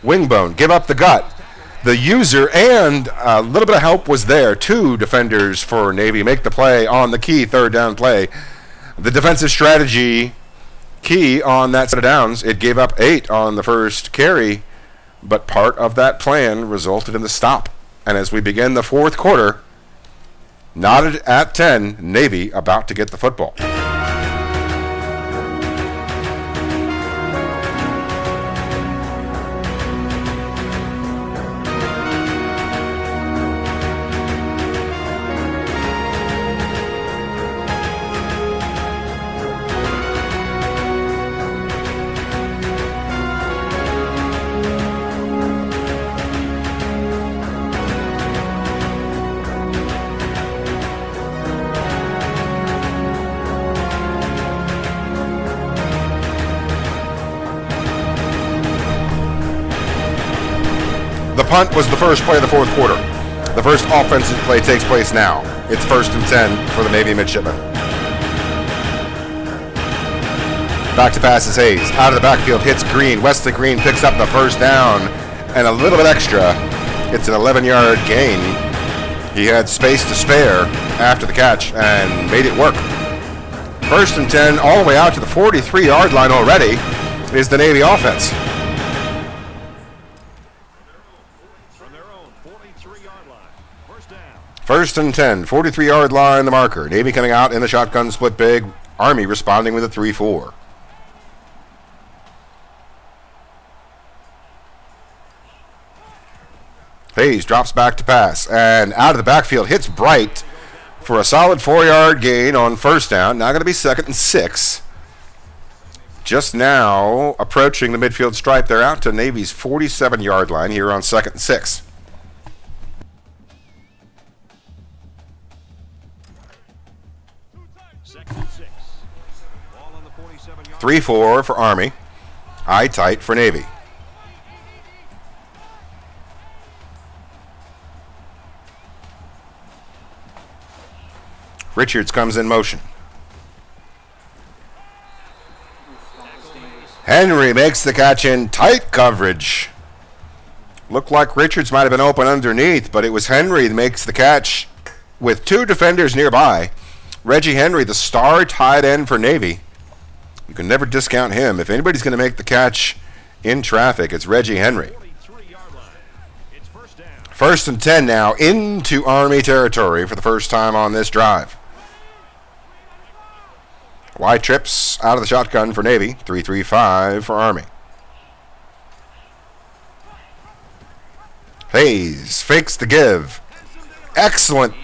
Wingbone, give up the gut. The user and a little bit of help was there. 2 defenders for Navy make the play on the key 3rd down play. The defensive strategy key on that set of downs, it gave up 8 on the first carry, but part of that plan resulted in the stop. And as we begin the 4th quarter, knotted at 10, Navy about to get the football. The punt was the first play of the 4th quarter. The first offensive play takes place now. It's 1st and 10 for the Navy midshipmen. Back to pass is Hayes. Out of the backfield, hits Green. Wesley Green picks up the 1st down and a little bit extra. It's an 11-yard gain. He had space to spare after the catch and made it work. 1st and 10 all the way out to the 43-yard line already is the Navy offense. From their own 43-yard line. 1st down. 1st and 10, 43-yard line, the marker. Navy coming out in the shotgun split big. Army responding with a 3-4. Hayes drops back to pass, and out of the backfield hits Bright for a solid 4-yard gain on 1st down. Now going to be 2nd and 6. Just now approaching the midfield stripe. They're out to Navy's 47-yard line here on 2nd and 6. 3-4 for Army. Eye tight for Navy. Richards comes in motion. Henry makes the catch in tight coverage. Looked like Richards might have been open underneath, but it was Henry that makes the catch with two defenders nearby. Reggie Henry, the star tight end for Navy. You can never discount him. If anybody's going to make the catch in traffic, it's Reggie Henry. First and 10 now into Army territory for the first time on this drive. Wide trips out of the shotgun for Navy. 3-3-5 for Army. Hayes fakes the give. Excellent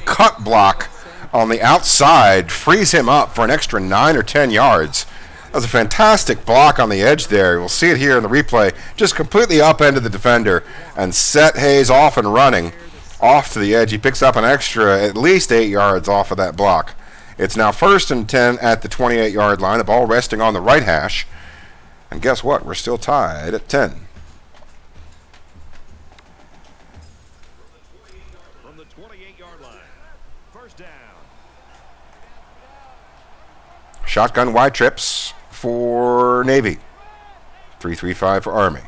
cut block on the outside. Frees him up for an extra 9 or 10 yards. That was a fantastic block on the edge there. We'll see it here in the replay. Just completely upended the defender and set Hayes off and running off to the edge. He picks up an extra at least 8 yards off of that block. It's now first and 10 at the 28-yard line. The ball resting on the right hash. And guess what? We're still tied at 10. From the 28-yard line. First down. Shotgun wide trips for Navy. 3-3-5 for Army.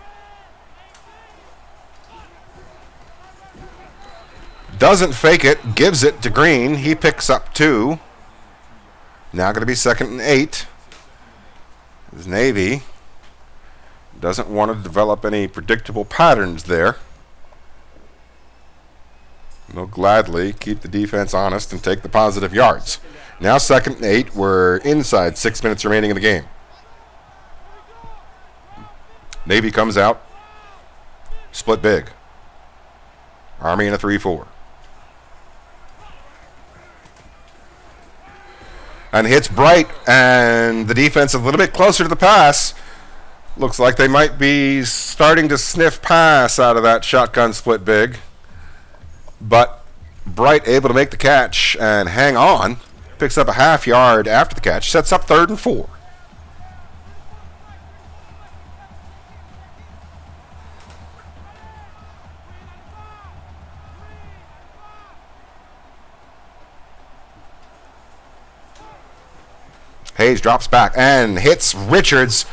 Doesn't fake it, gives it to Green. He picks up 2. Now going to be second and 8. As Navy doesn't want to develop any predictable patterns there. They'll gladly keep the defense honest and take the positive yards. Now second and 8. We're inside 6 minutes remaining in the game. Navy comes out. Split big. Army in a 3-4. And hits Bright, and the defense a little bit closer to the pass. Looks like they might be starting to sniff pass out of that shotgun split big. But Bright able to make the catch and hang on. Picks up a half yard after the catch. Sets up 3rd and 4. Hayes drops back and hits Richards.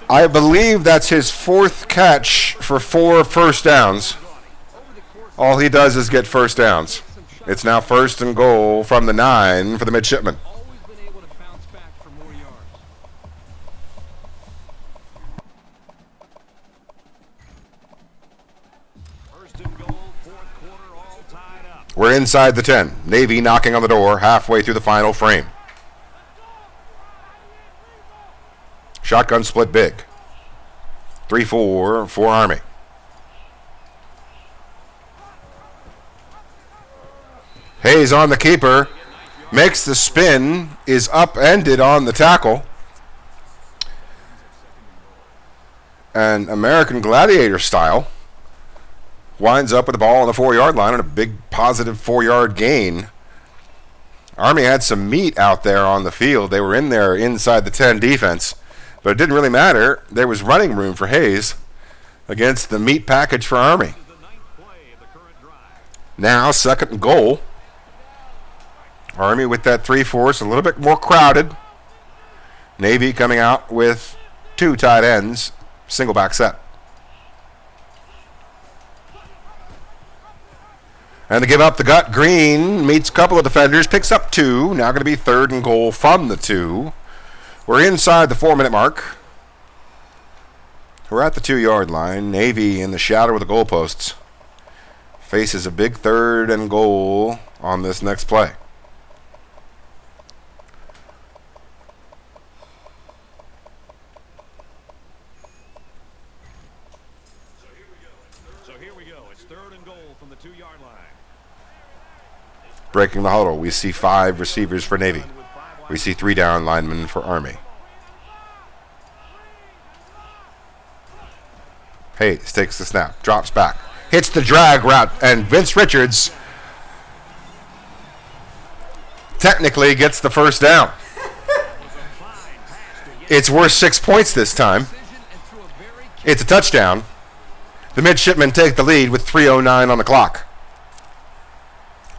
I believe that's his 4th catch for 4 first downs. All he does is get first downs. It's now first and goal from the 9 for the midshipman. We're inside the 10. Navy knocking on the door halfway through the final frame. Shotgun split big. 3-4 for Army. Hayes on the keeper. Makes the spin. Is upended on the tackle. And American Gladiator style. Winds up with the ball on the 4-yard line and a big positive 4-yard gain. Army had some meat out there on the field. They were in there inside the 10 defense. But it didn't really matter. There was running room for Hayes against the meat package for Army. Now, second and goal. Army with that 3-4. It's a little bit more crowded. Navy coming out with 2 tight ends. Single back set. And to give up the gut, Green meets a couple of defenders. Picks up 2. Now going to be 3rd and goal from the 2. We're inside the 4-minute mark. We're at the 2-yard line. Navy in the shadow of the goalposts. Faces a big 3rd and goal on this next play. So here we go. It's 3rd and goal from the 2-yard line. Breaking the huddle, we see 5 receivers for Navy. We see 3 down linemen for Army. Hayes takes the snap, drops back, hits the drag route, and Vince Richards technically gets the first down. It's worth 6 points this time. It's a touchdown. The midshipmen take the lead with 3:09 on the clock.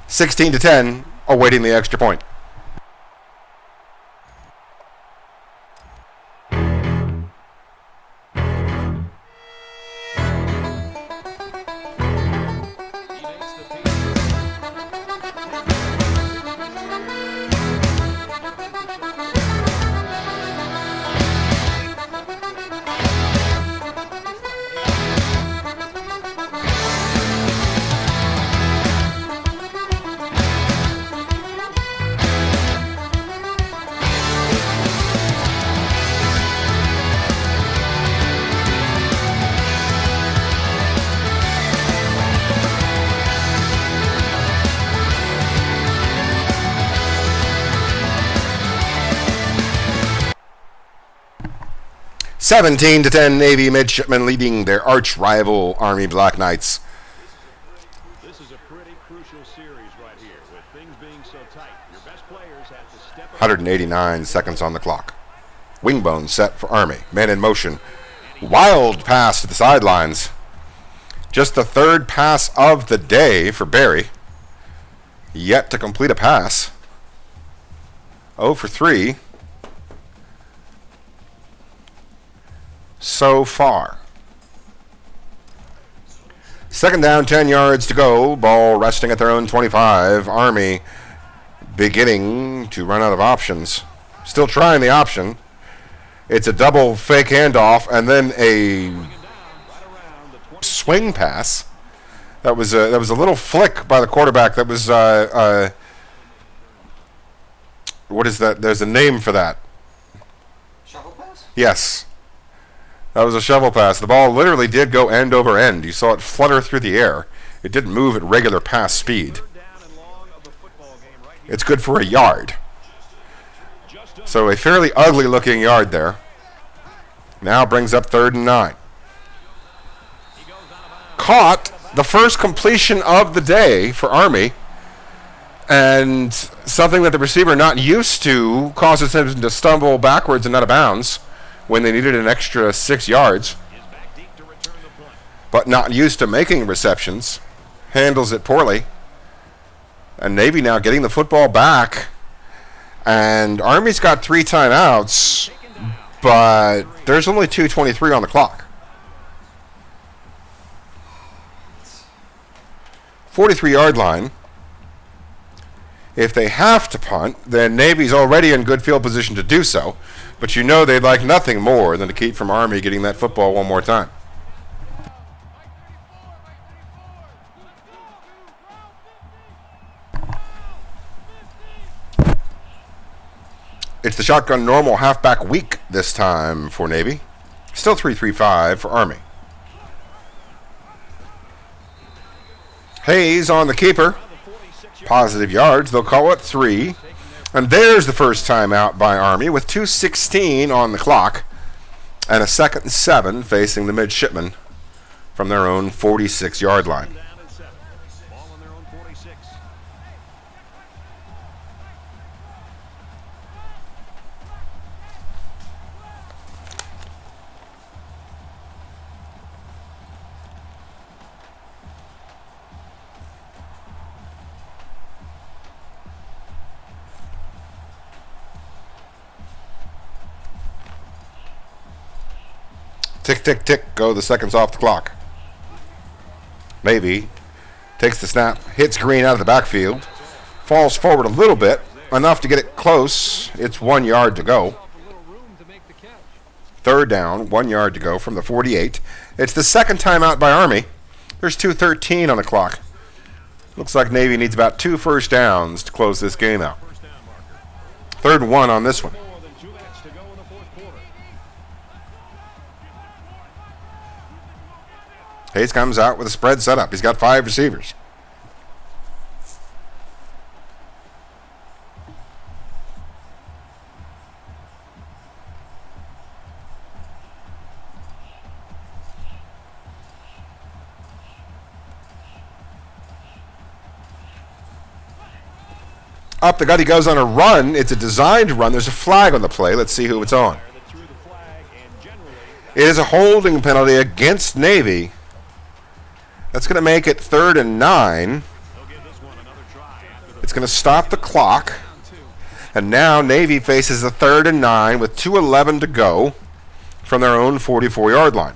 16-10, awaiting the extra point. Seventeen to 10, Navy midshipmen leading their arch rival Army Black Knights. This is a pretty crucial series right here, with things being so tight. Your best players have to step up. 189 seconds on the clock. Wingbone set for Army. Man in motion. Wild pass to the sidelines. Just the third pass of the day for Barry. Yet to complete a pass. 0 for 3. So far. Second down, 10 yards to go. Ball resting at their own 25. Army beginning to run out of options. Still trying the option. It's a double fake handoff and then a swing pass. That was a little flick by the quarterback. That was what is that? There's a name for that. Shovel pass? Yes. That was a shovel pass. The ball literally did go end over end. You saw it flutter through the air. It didn't move at regular pass speed. It's good for a yard. So a fairly ugly looking yard there. Now brings up 3rd and 9. Caught the first completion of the day for Army. And something that the receiver not used to causes him to stumble backwards and out of bounds when they needed an extra 6 yards. But not used to making receptions. Handles it poorly. And Navy now getting the football back. And Army's got 3 timeouts, but there's only 2:23 on the clock. 43-yard line. If they have to punt, then Navy's already in good field position to do so. But you know they'd like nothing more than to keep from Army getting that football one more time. It's the shotgun normal halfback week this time for Navy. Still 3-3-5 for Army. Hayes on the keeper. Positive yards. They'll call it 3. And there's the first time out by Army with 2:16 on the clock. And a 2nd and 7 facing the midshipmen from their own 46-yard line. Tick, tick, tick, go the seconds off the clock. Navy takes the snap, hits Green out of the backfield, falls forward a little bit, enough to get it close. It's 1 yard to go. 3rd down, 1 yard to go from the 48. It's the second timeout by Army. There's 2:13 on the clock. Looks like Navy needs about 2 first downs to close this game out. 3rd and 1 on this one. Hayes comes out with a spread setup. He's got 5 receivers. Up the gut, he goes on a run. It's a designed run. There's a flag on the play. Let's see who it's on. It is a holding penalty against Navy. That's going to make it 3rd and 9. It's going to stop the clock. And now Navy faces a 3rd and 9 with 2:11 to go from their own 44-yard line.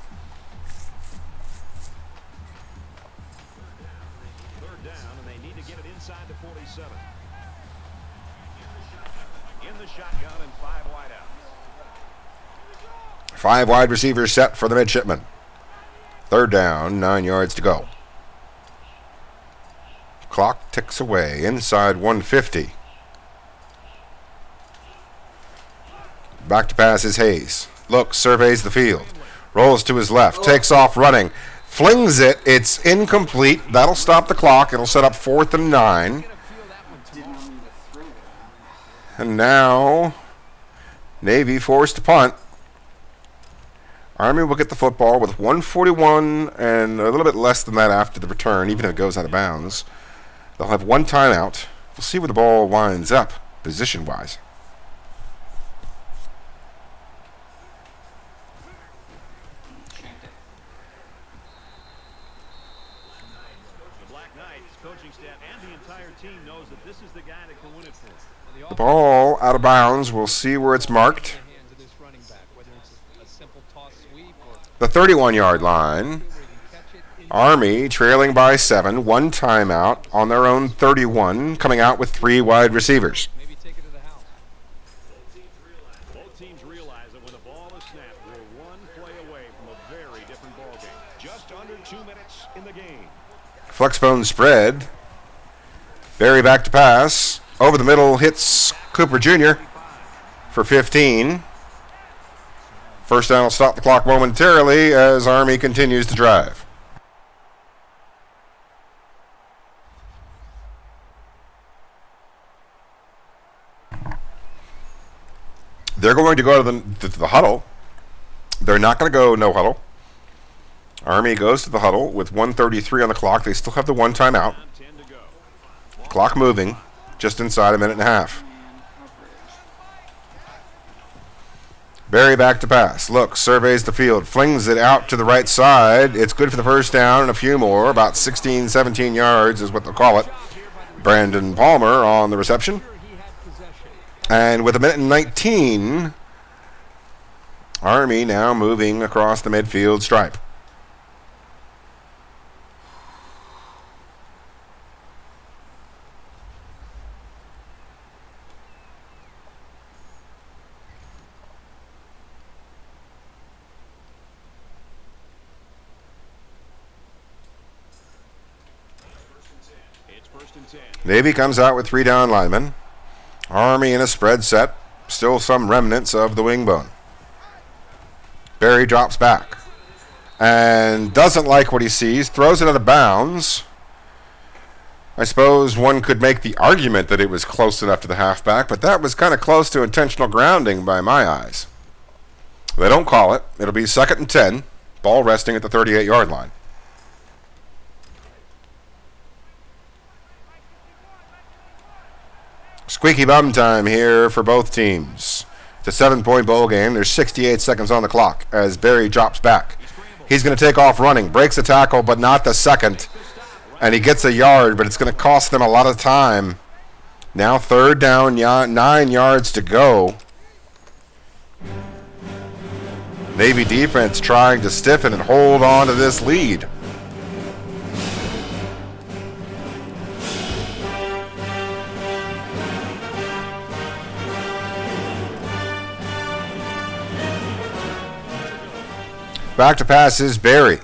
Third down, and they need to get it inside the 47. In the shotgun and 5 wideouts. 5 wide receivers set for the midshipmen. 3rd down, 9 yards to go. Clock ticks away inside 150. Back to pass is Hayes. Looks, surveys the field. Rolls to his left, takes off running. Flings it. It's incomplete. That'll stop the clock. It'll set up 4th and 9. And now Navy forced to punt. Army will get the football with 1:41 and a little bit less than that after the return, even if it goes out of bounds. They'll have 1 timeout. We'll see where the ball winds up position-wise. The ball out of bounds. We'll see where it's marked. The 31-yard line. Army trailing by 7. 1 timeout on their own 31, coming out with 3 wide receivers. Both teams realize that when the ball is snapped, we're 1 play away from a very different ball game. Just under 2 minutes in the game. Flexbone spread. Berry back to pass. Over the middle hits Cooper Jr. for 15. First down will stop the clock momentarily as Army continues to drive. They're going to go to the huddle. They're not going to go no huddle. Army goes to the huddle with 1:33 on the clock. They still have the 1 timeout. Clock moving just inside a minute and a half. Berry back to pass. Looks, surveys the field, flings it out to the right side. It's good for the first down and a few more. About 16, 17 yards is what they'll call it. Brandon Palmer on the reception. And with 1:19, Army now moving across the midfield stripe. Navy comes out with 3 down linemen. Army in a spread set. Still some remnants of the wing bone. Berry drops back and doesn't like what he sees. Throws it out of bounds. I suppose one could make the argument that it was close enough to the halfback, but that was kind of close to intentional grounding by my eyes. They don't call it. It'll be 2nd and 10. Ball resting at the 38-yard line. Squeaky bum time here for both teams. It's a 7-point bowl game. There's 68 seconds on the clock as Berry drops back. He's going to take off running. Breaks a tackle, but not the second. And he gets a yard, but it's going to cost them a lot of time. Now 3rd down, 9 yards to go. Navy defense trying to stiffen and hold on to this lead. Back to pass is Berry.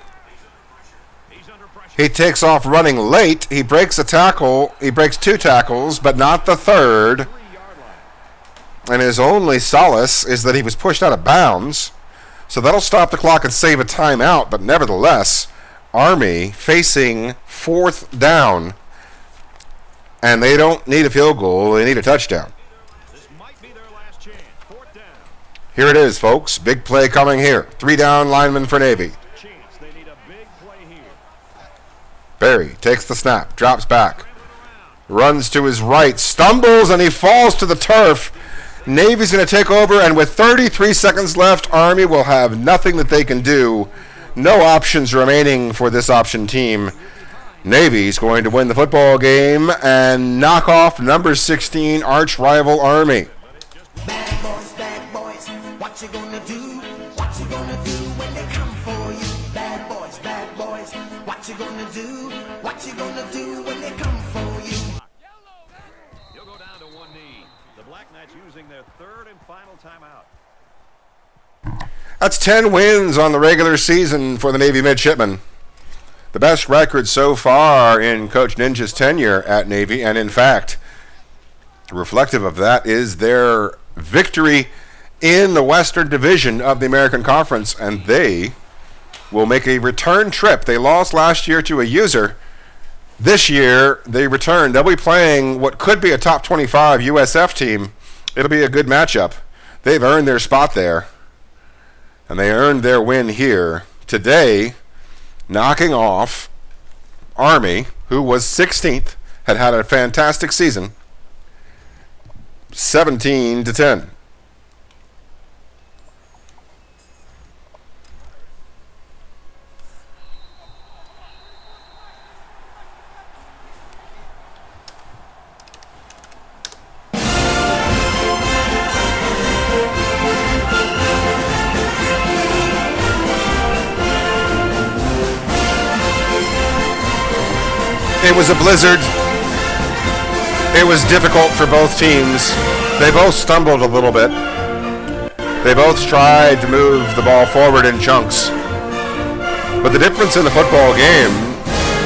He takes off running late. He breaks a tackle. He breaks 2 tackles, but not the 3rd. And his only solace is that he was pushed out of bounds. So that'll stop the clock and save a timeout. But nevertheless, Army facing 4th down. And they don't need a field goal. They need a touchdown. Here it is, folks. Big play coming here. 3 down linemen for Navy. Berry takes the snap, drops back. runs to his right, stumbles, and he falls to the turf. Navy's going to take over, and with 33 seconds left, Army will have nothing that they can do. No options remaining for this option team. Navy's going to win the football game and knock off number 16 arch rival Army. Bad boys, what you gonna do? What you gonna do when they come for you? Bad boys, what you gonna do? What you gonna do when they come for you? He'll go down to one knee. The Black Knights using their third and final timeout. That's 10 wins on the regular season for the Navy midshipmen. The best record so far in Coach Ninja's tenure at Navy, and in fact, reflective of that is their victory in the Western Division of the American Conference, and they will make a return trip. They lost last year to a user. This year, they return. They'll be playing what could be a top 25 USF team. It'll be a good matchup. They've earned their spot there, and they earned their win here today, knocking off Army, who was 16th, had a fantastic season, 17-10. It was a blizzard. It was difficult for both teams. They both stumbled a little bit. They both tried to move the ball forward in chunks. But the difference in the football game,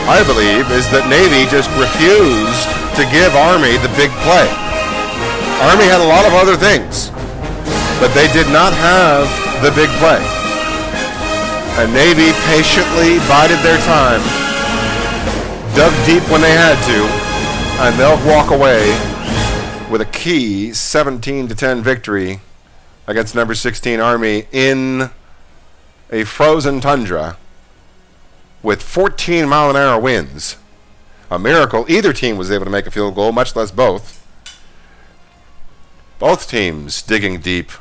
I believe, is that Navy just refused to give Army the big play. Army had a lot of other things, but they did not have the big play. And Navy patiently bided their time, dug deep when they had to, and they'll walk away with a key 17-10 victory against number 16 Army in a frozen tundra with 14-mile-an-hour winds. A miracle either team was able to make a field goal, much less both. Both teams digging deep,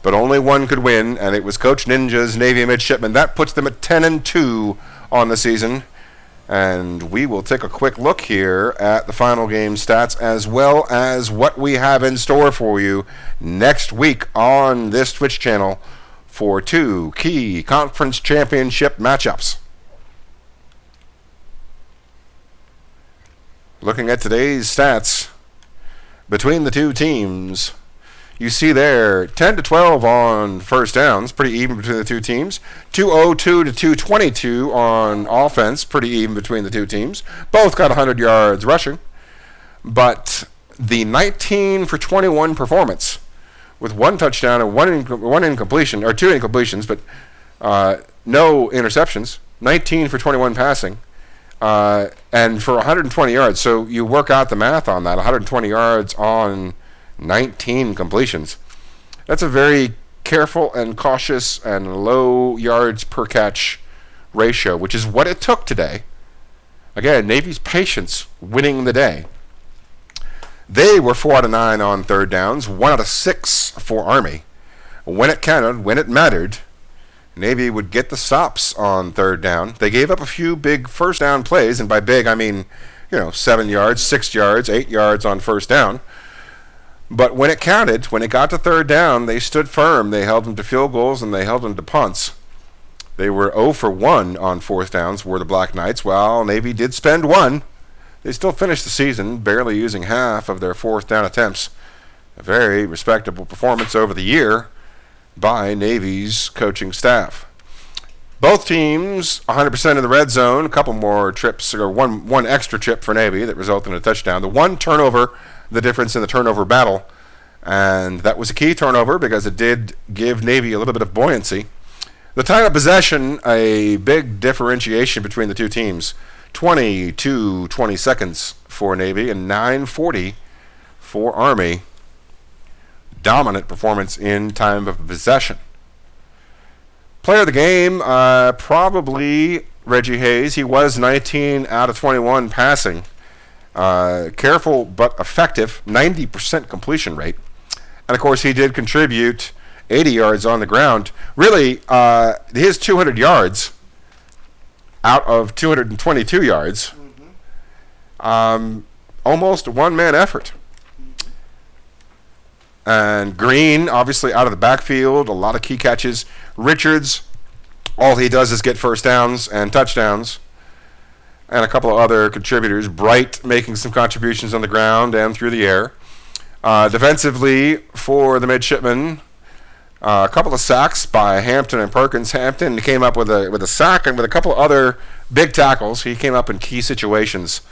but only one could win, and it was Coach Ninja's Navy midshipmen. That puts them at 10-2 on the season. And we will take a quick look here at the final game stats as well as what we have in store for you next week on this Twitch channel for two key conference championship matchups. Looking at today's stats between the two teams, you see there 10-12 on first downs, pretty even between the two teams. 202 to 222 on offense, pretty even between the two teams. Both got 100 yards rushing. But the 19 for 21 performance with one touchdown and one incompletion, or two incompletions, but no interceptions. 19 for 21 passing, and for 120 yards. So you work out the math on that, 120 yards on 19 completions. That's a very careful and cautious and low yards per catch ratio, which is what it took today. Again, Navy's patience winning the day. They were 4 out of 9 on third downs, 1 out of 6 for Army. When it counted, when it mattered, Navy would get the stops on third down. They gave up a few big first down plays, and by big I mean, 7 yards, 6 yards, 8 yards on first down. But when it counted, when it got to third down, they stood firm. They held them to field goals and they held them to punts. They were 0 for 1 on fourth downs, were the Black Knights. While Navy did spend 1, they still finished the season barely using half of their fourth down attempts. A very respectable performance over the year by Navy's coaching staff. Both teams 100% in the red zone. A couple more trips, or one extra trip for Navy that resulted in a touchdown. The one turnover, the difference in the turnover battle, and that was a key turnover because it did give Navy a little bit of buoyancy. The time of possession, a big differentiation between the two teams. 20 seconds for Navy and 9:40 for Army. Dominant performance in time of possession. Player of the game, probably Reggie Hayes. He was 19 out of 21 passing. Careful but effective, 90% completion rate. And, of course, he did contribute 80 yards on the ground. Really, his 200 yards out of 222 yards, almost one-man effort. And Green, obviously, out of the backfield, a lot of key catches. Richards, all he does is get first downs and touchdowns. And a couple of other contributors. Bright making some contributions on the ground and through the air. Defensively, for the midshipmen, a couple of sacks by Hampton and Perkins. Hampton came up with a sack, and with a couple of other big tackles, he came up in key situations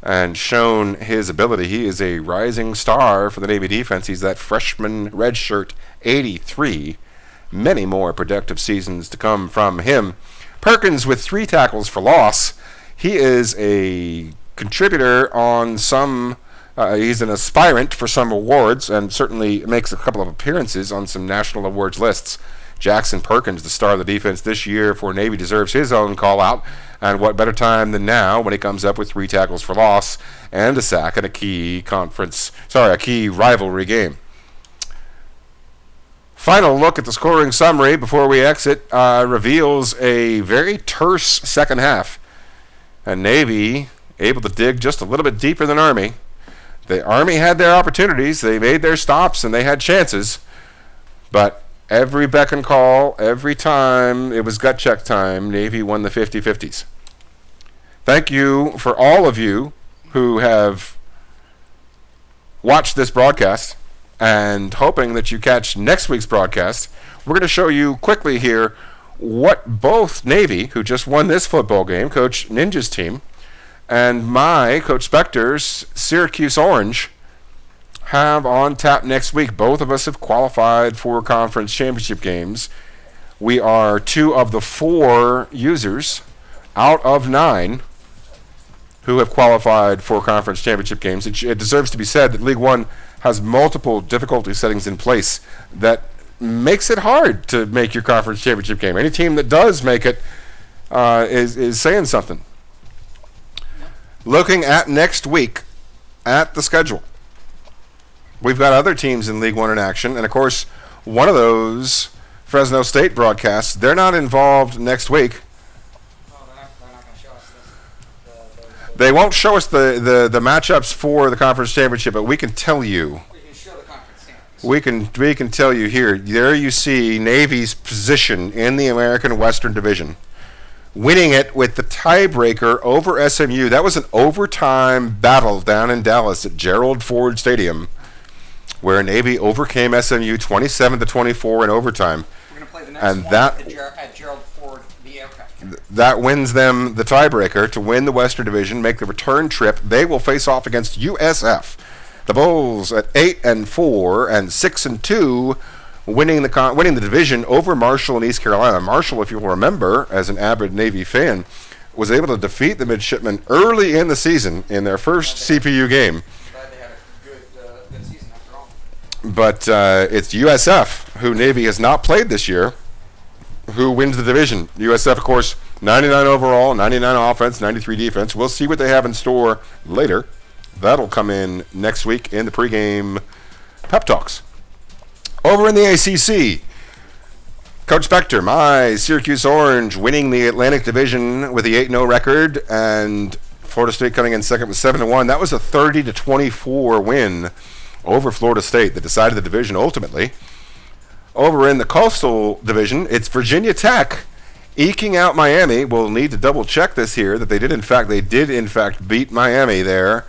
and shown his ability. He is a rising star for the Navy defense. He's that freshman redshirt 83. Many more productive seasons to come from him. Perkins with 3 tackles for loss. He is a contributor on some, he's an aspirant for some awards and certainly makes a couple of appearances on some national awards lists. Jackson Perkins, the star of the defense this year for Navy, deserves his own call out. And what better time than now when he comes up with 3 tackles for loss and a sack in a key rivalry game. Final look at the scoring summary before we exit reveals a very terse second half. And Navy able to dig just a little bit deeper than Army. The Army had their opportunities. They made their stops and they had chances. But every beck and call, every time it was gut check time, Navy won the 50-50s. Thank you for all of you who have watched this broadcast, and hoping that you catch next week's broadcast. We're going to show you quickly here what both Navy, who just won this football game, Coach Ninja's team, and my, Coach Spector's Syracuse Orange, have on tap next week. Both of us have qualified for conference championship games. We are 2 of the 4 users out of 9 who have qualified for conference championship games. It deserves to be said that League 1 has multiple difficulty settings in place that makes it hard to make your conference championship game. Any team that does make it is saying something. Looking at next week at the schedule, we've got other teams in League 1 in action, and of course, one of those, Fresno State broadcasts, they're not involved next week. They won't show us the matchups for the conference championship, but we can tell you. We can show the conference standings. We can tell you here. There you see Navy's position in the American Western Division, winning it with the tiebreaker over SMU. That was an overtime battle down in Dallas at Gerald Ford Stadium, where Navy overcame SMU 27-24 in overtime. We're going to play the next one at Gerald Ford, the aircraft. That wins them the tiebreaker to win the Western Division, make the return trip. They will face off against USF. The Bulls at 8-4 and 6-2, winning the division over Marshall and East Carolina. Marshall, if you'll remember, as an avid Navy fan, was able to defeat the midshipmen early in the season in their first CPU game. Glad they had a good season after all. But it's USF, who Navy has not played this year, who wins the division. USF, of course, 99 overall, 99 offense, 93 defense. We'll see what they have in store later. That'll come in next week in the pregame pep talks. Over in the ACC, Coach Spector, my Syracuse Orange, winning the Atlantic Division with the 8-0 record, and Florida State coming in second with 7-1. That was a 30-24 win over Florida State that decided the division ultimately. Over in the Coastal Division, it's Virginia Tech eking out Miami. We'll need to double check this here, that they did in fact beat Miami there,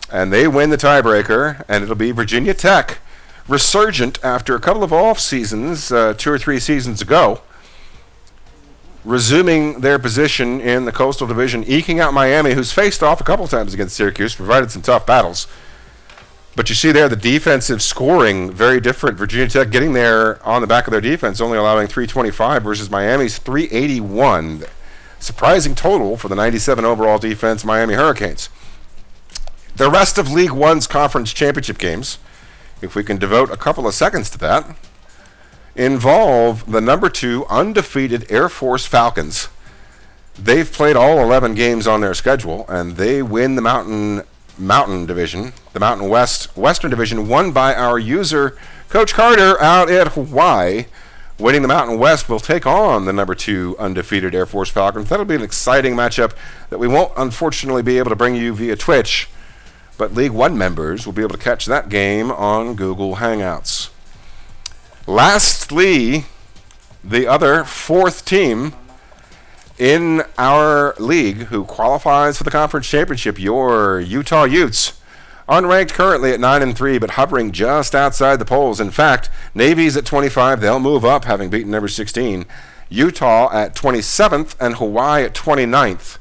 and they win the tiebreaker, and it'll be Virginia Tech, resurgent after a couple of off seasons, 2 or 3 seasons ago, resuming their position in the Coastal Division, eking out Miami, who's faced off a couple times against Syracuse, provided some tough battles. But you see there the defensive scoring, very different. Virginia Tech getting there on the back of their defense, only allowing 325 versus Miami's 381. Surprising total for the 97 overall defense Miami Hurricanes. The rest of League One's conference championship games, if we can devote a couple of seconds to that, involve the number 2 undefeated Air Force Falcons. They've played all 11 games on their schedule, and they win the Mountain Mountain Division, the Mountain West Western Division, won by our user, Coach Carter, out at Hawaii. Winning the Mountain West will take on the number 2 undefeated Air Force Falcons. That'll be an exciting matchup that we won't unfortunately be able to bring you via Twitch, but League 1 members will be able to catch that game on Google Hangouts. Lastly, the other 4th team in our league who qualifies for the conference championship, your Utah Utes, unranked currently at 9-3, but hovering just outside the polls. In fact, Navy's at 25. They'll move up, having beaten number 16. Utah at 27th and Hawaii at 29th.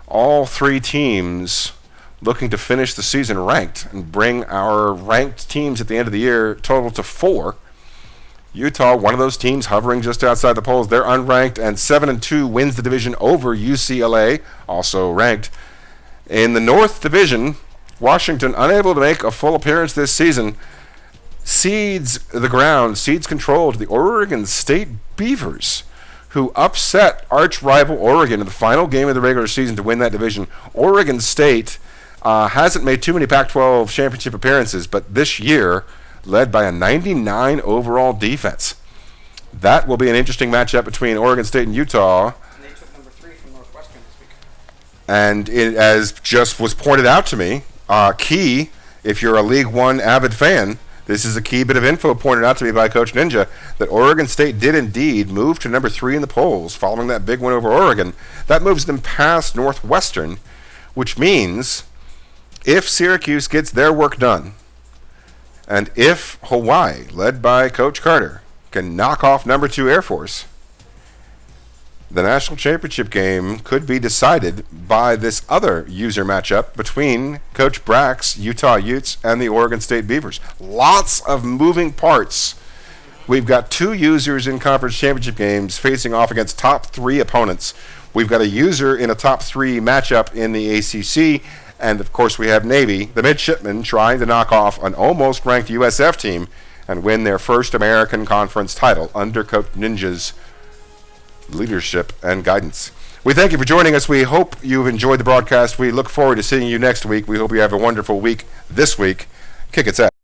All 3 teams looking to finish the season ranked and bring our ranked teams at the end of the year total to 4. Utah, one of those teams hovering just outside the polls. They're unranked, and 7-2 wins the division over UCLA, also ranked. In the North Division, Washington, unable to make a full appearance this season, cedes control to the Oregon State Beavers, who upset arch-rival Oregon in the final game of the regular season to win that division. Oregon State hasn't made too many Pac-12 championship appearances, but this year, led by a 99 overall defense. That will be an interesting matchup between Oregon State and Utah. And they took number 3 from Northwestern this week. And as just was pointed out to me, key, if you're a League 1 avid fan, this is a key bit of info pointed out to me by Coach Ninja, that Oregon State did indeed move to number 3 in the polls following that big win over Oregon. That moves them past Northwestern, which means if Syracuse gets their work done, and if Hawaii, led by Coach Carter, can knock off number 2 Air Force, the national championship game could be decided by this other user matchup between Coach Brack's Utah Utes and the Oregon State Beavers. Lots of moving parts. We've got 2 users in conference championship games facing off against top 3 opponents. We've got a user in a top 3 matchup in the ACC, and of course we have Navy, the midshipmen, trying to knock off an almost ranked USF team and win their first American Conference title under Coach Ninja's leadership and guidance. We thank you for joining us. We hope you've enjoyed the broadcast. We look forward to seeing you next week. We hope you have a wonderful week this week. Kick its ass.